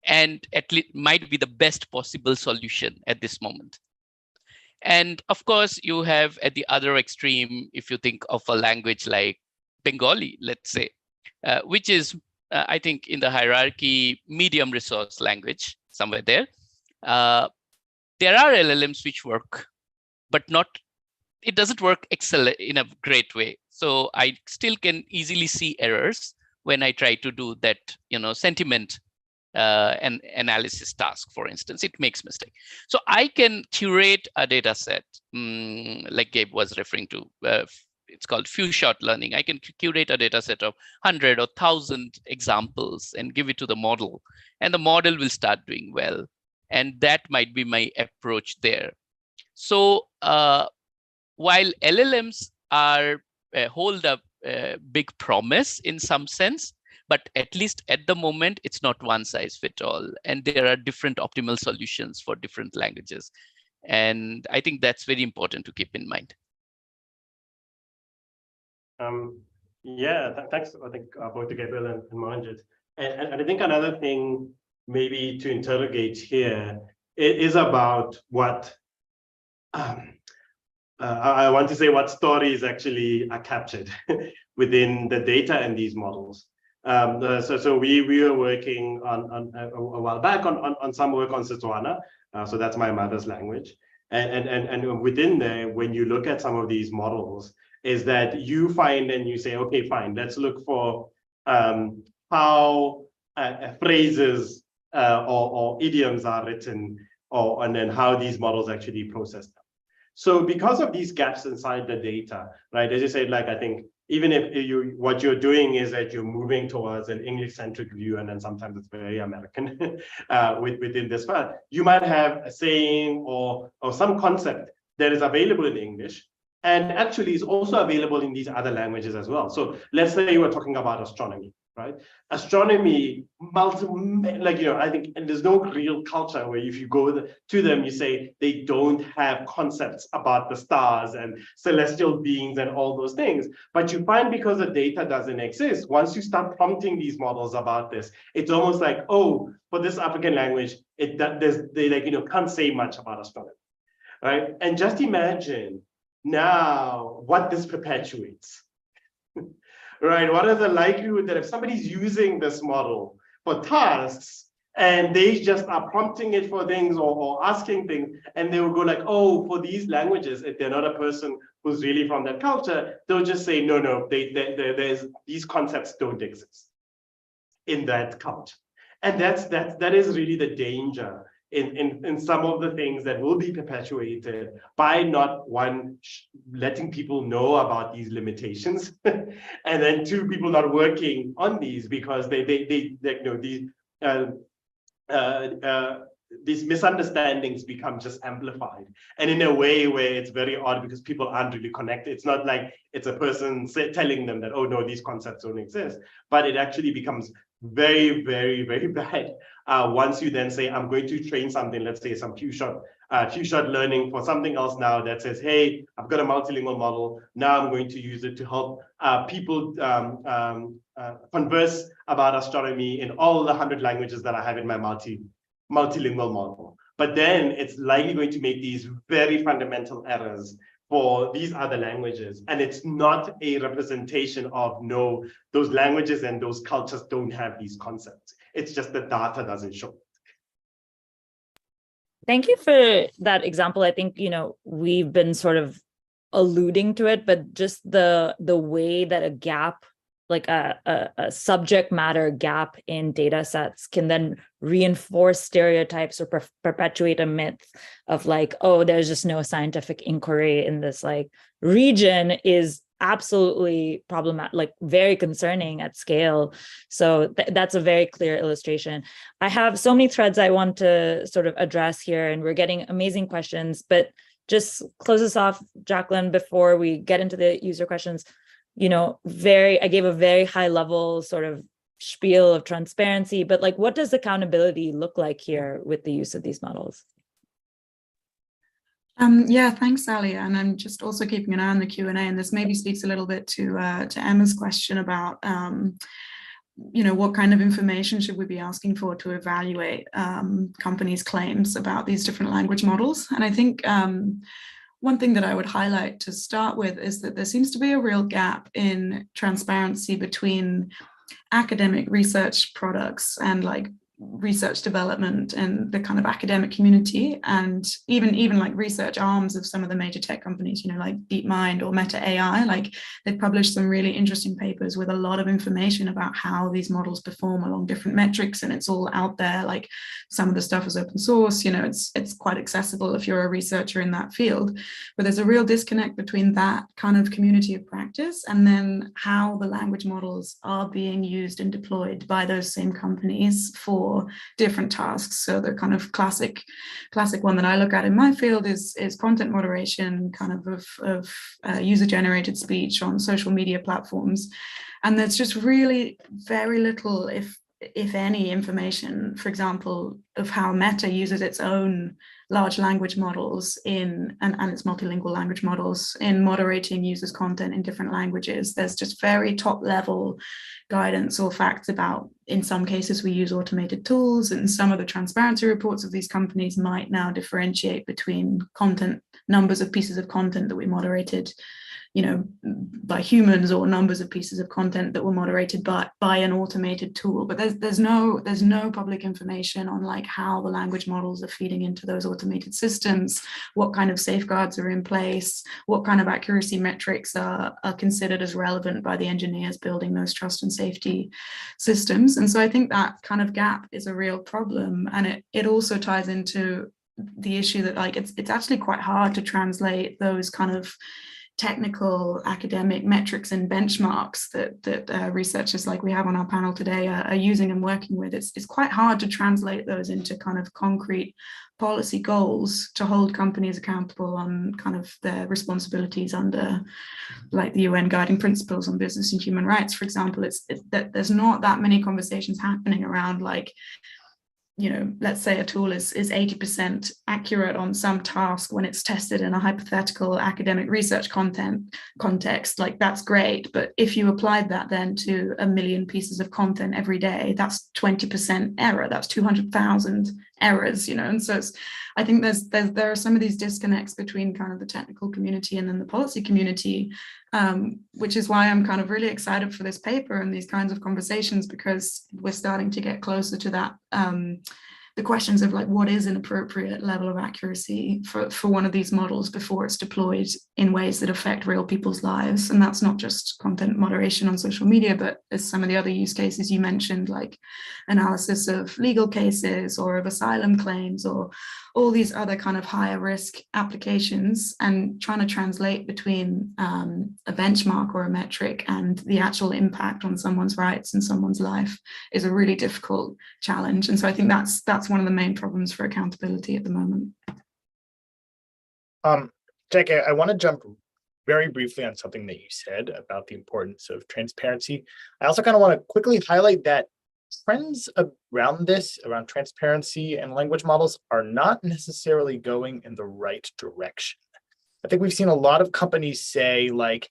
[SPEAKER 4] and at least might be the best possible solution at this moment. And of course, you have at the other extreme, if you think of a language like Bengali, let's say, which is, I think, in the hierarchy, medium resource language, somewhere there. There are LLMs which work, but it doesn't work excellent in a great way. So I still can easily see errors when I try to do that, sentiment an analysis task, for instance. It makes mistake. So I can curate a data set, like Gabe was referring to. It's called few-shot learning. I can curate a data set of 100 or 1,000 examples and give it to the model, and the model will start doing well. And that might be my approach there. So while LLMs hold a big promise in some sense, but at least at the moment, it's not one size fit all. And there are different optimal solutions for different languages. And I think that's very important to keep in mind.
[SPEAKER 5] Thanks, I think, both to Gabriel and Monojit. And I think another thing maybe to interrogate here is about what I want to say, what stories actually are captured within the data in these models. So we were working on a while back on some work on Setswana. So that's my mother's language. And within there, when you look at some of these models, is that you find and you say, okay, fine, let's look for how phrases or idioms are written, and then how these models actually process them. So because of these gaps inside the data, right, as you said, like, I think even if what you're doing is that you're moving towards an English-centric view, and then sometimes it's very American within this part, you might have a saying or some concept that is available in English, and actually is also available in these other languages as well. So let's say you were talking about astronomy, right? Astronomy, I think, and there's no real culture where if you go to them, you say they don't have concepts about the stars and celestial beings and all those things. But you find because the data doesn't exist, once you start prompting these models about this, it's almost like, oh, for this African language, they can't say much about astronomy, right? And just imagine now what this perpetuates. Right, what is the likelihood that if somebody's using this model for tasks and they just are prompting it for things or asking things, and they will go like, oh, for these languages, if they're not a person who's really from that culture, they'll just say, no, these concepts don't exist in that culture. And that is really the danger in some of the things that will be perpetuated by not letting people know about these limitations, and then two, people not working on these because these misunderstandings become just amplified, and in a way where it's very odd because people aren't really connected. It's not like it's a person telling them that, oh no, these concepts don't exist, but it actually becomes very, very, very bad once you then say, I'm going to train something, let's say some few shot learning for something else now that says, hey, I've got a multilingual model. Now I'm going to use it to help people converse about astronomy in all the 100 languages that I have in my multilingual model. But then it's likely going to make these very fundamental errors for these other languages. And it's not a representation of, no, those languages and those cultures don't have these concepts. It's just the data doesn't show.
[SPEAKER 1] Thank you for that example. I think, we've been sort of alluding to it, but just the way that a gap, like a subject matter gap in data sets can then reinforce stereotypes or perpetuate a myth of like, oh, there's just no scientific inquiry in this like region is absolutely problematic, like very concerning at scale. So that's a very clear illustration. I have so many threads I want to sort of address here, and we're getting amazing questions, but just close us off, Jacqueline, before we get into the user questions. I gave a very high level sort of spiel of transparency, but like, what does accountability look like here with the use of these models?
[SPEAKER 6] Yeah, thanks, Alia. And I'm just also keeping an eye on the Q&A, and this maybe speaks a little bit to Emma's question about, what kind of information should we be asking for to evaluate companies' claims about these different language models? And I think one thing that I would highlight to start with is that there seems to be a real gap in transparency between academic research products and like research development and the kind of academic community, and even like research arms of some of the major tech companies, like DeepMind or Meta AI. Like, they've published some really interesting papers with a lot of information about how these models perform along different metrics, and it's all out there. Like, some of the stuff is open source, it's quite accessible if you're a researcher in that field. But there's a real disconnect between that kind of community of practice and then how the language models are being used and deployed by those same companies for different tasks. So the kind of classic one that I look at in my field is content moderation, kind of user-generated speech on social media platforms. And there's just really very little, if any, information, for example, of how Meta uses its own large language models and its multilingual language models in moderating users' content in different languages. There's just very top level guidance or facts about, in some cases, we use automated tools, and some of the transparency reports of these companies might now differentiate between content, numbers of pieces of content that we moderated by humans, or numbers of pieces of content that were moderated by an automated tool. But there's no public information on like how the language models are feeding into those automated systems, what kind of safeguards are in place, what kind of accuracy metrics are considered as relevant by the engineers building those trust and safety systems. And so I think that kind of gap is a real problem, and it also ties into the issue that like it's actually quite hard to translate those kind of technical academic metrics and benchmarks that researchers like we have on our panel today are using and working with, it's quite hard to translate those into kind of concrete policy goals to hold companies accountable on kind of their responsibilities under like the UN guiding principles on business and human rights, for example. It's that there's not that many conversations happening around like, you know, let's say a tool is 80% accurate on some task when it's tested in a hypothetical academic research context, like that's great. But if you applied that then to 1 million pieces of content every day, that's 20% error, that's 200,000 errors, you know. And so I think there are some of these disconnects between kind of the technical community and then the policy community, which is why I'm kind of really excited for this paper and these kinds of conversations, because we're starting to get closer to that, the questions of like, what is an appropriate level of accuracy for one of these models before it's deployed in ways that affect real people's lives. And that's not just content moderation on social media, but as some of the other use cases you mentioned, like analysis of legal cases or of asylum claims or all these other kind of higher risk applications, and trying to translate between a benchmark or a metric and the actual impact on someone's rights and someone's life is a really difficult challenge. And so I think that's one of the main problems for accountability at the moment.
[SPEAKER 3] Jackie, I want to jump very briefly on something that you said about the importance of transparency. I also kind of want to quickly highlight that trends around this, around transparency and language models, are not necessarily going in the right direction. I think we've seen a lot of companies say, like,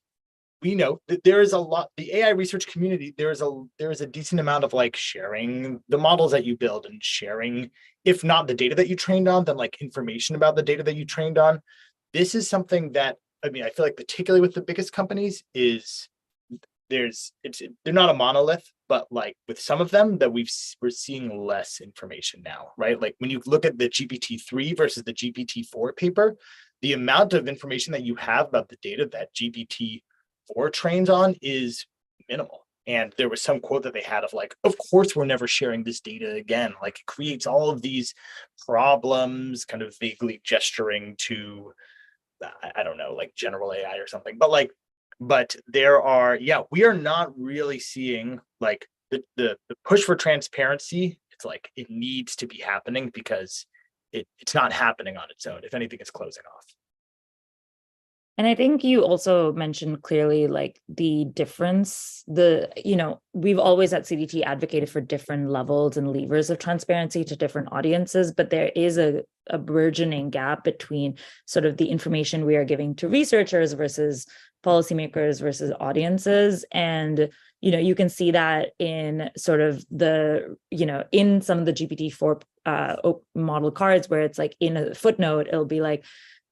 [SPEAKER 3] we know that there is a lot, the AI research community, there is a decent amount of like sharing the models that you build and sharing, if not the data that you trained on, then like information about the data that you trained on. This is something that, I mean, I feel like particularly with the biggest companies is they're not a monolith, but like with some of them that we're seeing less information now, right? Like when you look at the GPT-3 versus the GPT-4 paper, the amount of information that you have about the data that GPT-4 trains on is minimal. And there was some quote that they had of like, of course, we're never sharing this data again. Like it creates all of these problems, kind of vaguely gesturing to, I don't know, like general AI or something, but there are, yeah, we are not really seeing like the push for transparency. It's like, it needs to be happening because it's not happening on its own. If anything, it's closing off.
[SPEAKER 1] And I think you also mentioned clearly like the difference, we've always at CDT advocated for different levels and levers of transparency to different audiences, but there is a burgeoning gap between sort of the information we are giving to researchers versus policymakers versus audiences. And, you can see that in sort of the, in some of the GPT-4 model cards where it's like in a footnote, it'll be like,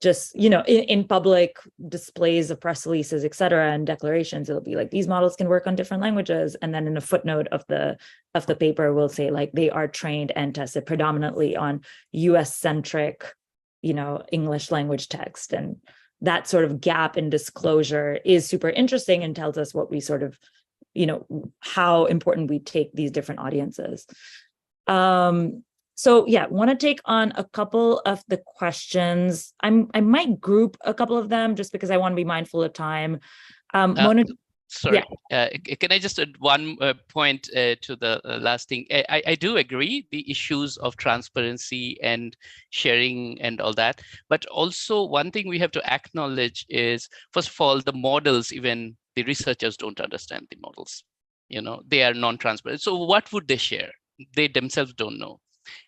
[SPEAKER 1] just, in public displays of press releases, et cetera, and declarations, it'll be like, these models can work on different languages. And then in a footnote of the paper, we'll say like, they are trained and tested predominantly on US-centric, English language text. And that sort of gap in disclosure is super interesting and tells us what we sort of, how important we take these different audiences. So yeah, want to take on a couple of the questions. I might group a couple of them just because I want to be mindful of time.
[SPEAKER 4] Sorry, yeah. Can I just add one point to the last thing? I do agree the issues of transparency and sharing and all that, but also one thing we have to acknowledge is, first of all, the models, even the researchers don't understand the models. They are non-transparent. So what would they share? They themselves don't know.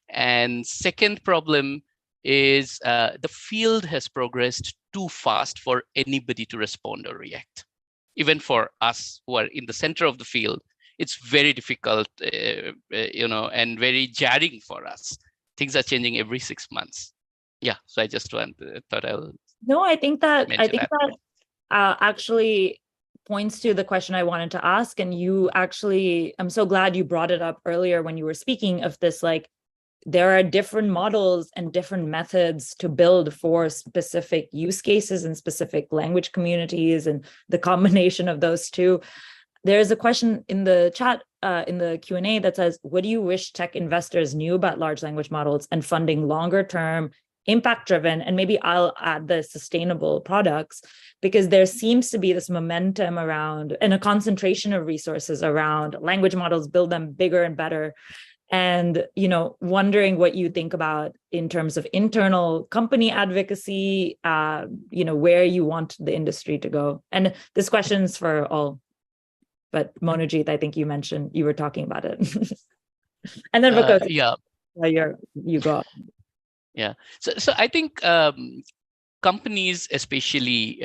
[SPEAKER 4] And second problem is the field has progressed too fast for anybody to respond or react. Even for us who are in the center of the field, it's very difficult, and very jarring for us. Things are changing every 6 months. Yeah, so I just thought I'll.
[SPEAKER 1] No, I think that actually points to the question I wanted to ask, and I'm so glad you brought it up earlier when you were speaking of this, like, there are different models and different methods to build for specific use cases and specific language communities, and the combination of those two. There's a question in the chat, in the Q&A that says, what do you wish tech investors knew about large language models and funding longer term impact driven, and maybe I'll add the sustainable products, because there seems to be this momentum around and a concentration of resources around language models, build them bigger and better. And, wondering what you think about in terms of internal company advocacy, where you want the industry to go. And this question's for all, but Monojit, I think you were talking about it. And then because
[SPEAKER 4] yeah,
[SPEAKER 1] you go.
[SPEAKER 4] Yeah. So I think companies, especially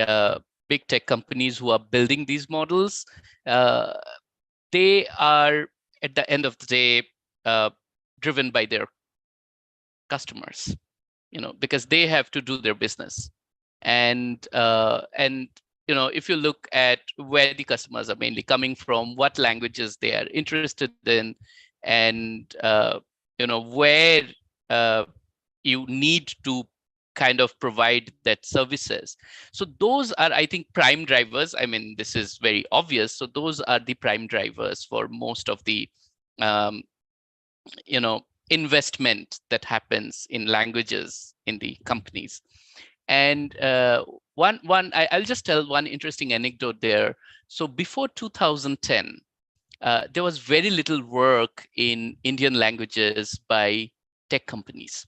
[SPEAKER 4] big tech companies who are building these models, they are at the end of the day driven by their customers, because they have to do their business. And if you look at where the customers are mainly coming from, what languages they are interested in, and where you need to kind of provide that services. So those are, I think, prime drivers. I mean, this is very obvious. So those are the prime drivers for most of the, investment that happens in languages in the companies. And I'll just tell one interesting anecdote there. So before 2010, there was very little work in Indian languages by tech companies.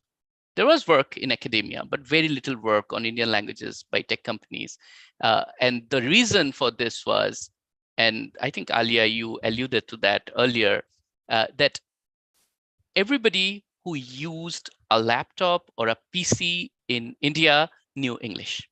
[SPEAKER 4] There was work in academia, but very little work on Indian languages by tech companies. And the reason for this was, and I think Aliya, you alluded to that earlier, that everybody who used a laptop or a PC in India knew English.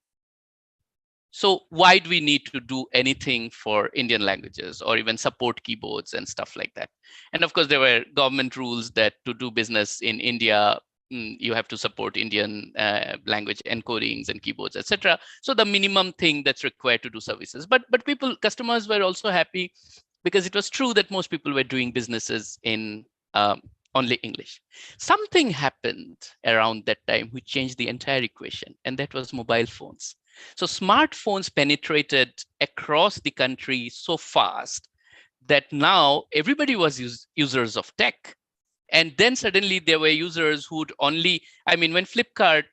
[SPEAKER 4] So why do we need to do anything for Indian languages or even support keyboards and stuff like that? And of course, there were government rules that to do business in India, you have to support Indian language encodings and keyboards, etc. So the minimum thing that's required to do services. But customers were also happy because it was true that most people were doing businesses in only English. Something happened around that time which changed the entire equation, and that was mobile phones. So smartphones penetrated across the country so fast that now everybody was users of tech. And then suddenly there were users who'd only, I mean, when Flipkart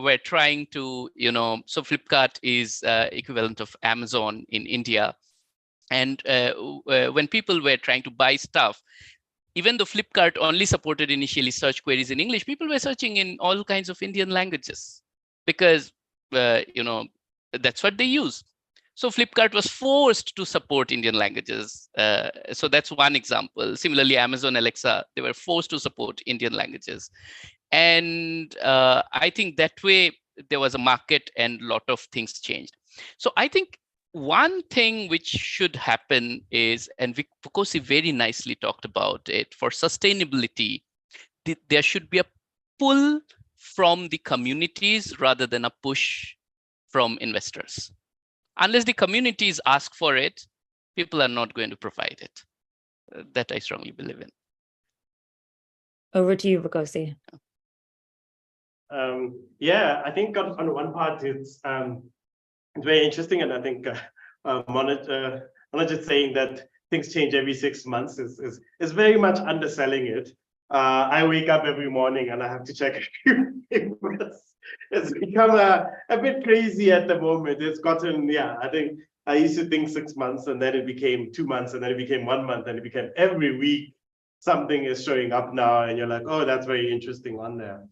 [SPEAKER 4] were trying to, so Flipkart is equivalent of Amazon in India. And when people were trying to buy stuff, even though Flipkart only supported initially search queries in English, people were searching in all kinds of Indian languages because, that's what they use. So Flipkart was forced to support Indian languages. So that's one example. Similarly, Amazon Alexa, they were forced to support Indian languages. And I think that way there was a market and a lot of things changed. So I think one thing which should happen is, and Vukosi very nicely talked about it, for sustainability, there should be a pull from the communities rather than a push from investors. Unless the communities ask for it, people are not going to provide it. That I strongly believe in.
[SPEAKER 1] Over to you, Vukosi.
[SPEAKER 5] Yeah, I think on one part, it's very interesting. And I think Monojit saying that things change every 6 months is very much underselling it. I wake up every morning and I have to check a few papers. It's become a bit crazy at the moment. It's gotten, I think I used to think 6 months, and then it became 2 months, and then it became 1 month, and it became every week something is showing up now, and you're like, oh, that's very interesting on there.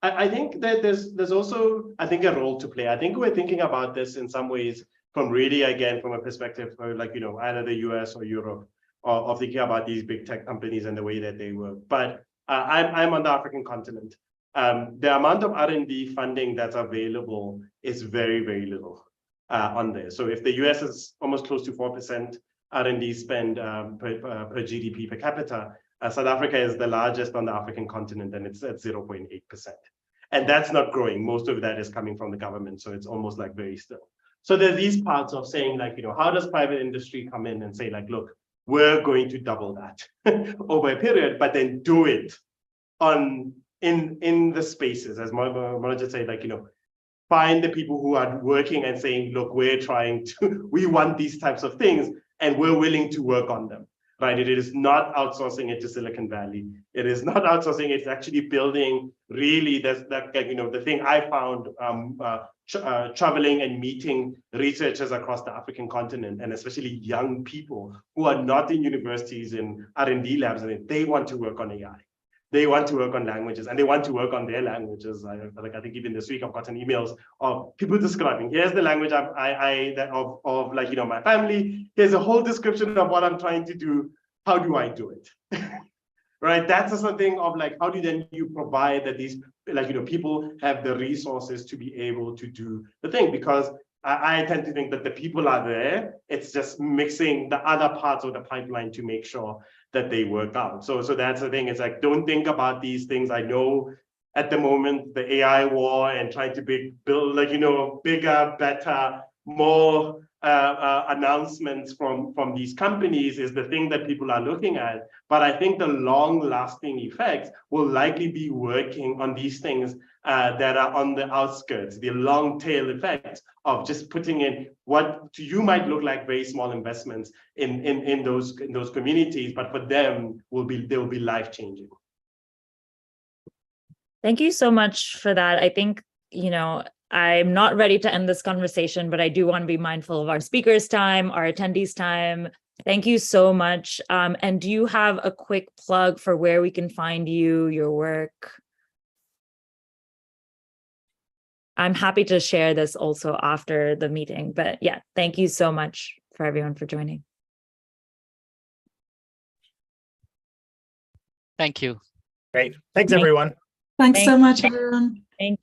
[SPEAKER 5] I think that there's also, I think, a role to play. I think we're thinking about this in some ways from really, again, from a perspective of like, either the US or Europe, of thinking about these big tech companies and the way that they work. But I'm on the African continent. The amount of R&D funding that's available is very, very little on there. So if the US is almost close to 4% R&D spend per GDP per capita, South Africa is the largest on the African continent, and it's at 0.8%. And that's not growing. Most of that is coming from the government. So it's almost like very still. So there's these parts of saying, like, how does private industry come in and say, like, look, we're going to double that over a period, but then do it in the spaces, as Monojit said, like, find the people who are working and saying, look, we want these types of things, and we're willing to work on them. right? It is not outsourcing it to Silicon Valley. It is not outsourcing it. It's actually building really the thing I found traveling and meeting researchers across the African continent, and especially young people who are not in universities and R&D labs, and they want to work on AI. They want to work on languages, and they want to work on their languages. I think even this week I've gotten emails of people describing, here's the language of my family. Here's a whole description of what I'm trying to do. How do I do it? Right? That's the sort of thing of like, how do then you provide that these people have the resources to be able to do the thing? Because I tend to think that the people are there. It's just mixing the other parts of the pipeline to make sure that they work out. So that's the thing. It's like, don't think about these things. I know at the moment, the AI war and trying to build bigger, better, more announcements from these companies is the thing that people are looking at. But I think the long-lasting effects will likely be working on these things that are on the outskirts, the long tail effects of just putting in what to you might look like very small investments in those communities, but for them they will be life-changing.
[SPEAKER 1] Thank you so much for that. I think, I'm not ready to end this conversation, but I do want to be mindful of our speakers' time, our attendees' time. Thank you so much. And do you have a quick plug for where we can find you, your work? I'm happy to share this also after the meeting, but yeah, thank you so much for everyone for joining.
[SPEAKER 4] Thank you.
[SPEAKER 3] Great. Thanks, everyone.
[SPEAKER 6] Thanks so much, everyone.
[SPEAKER 1] Thank you.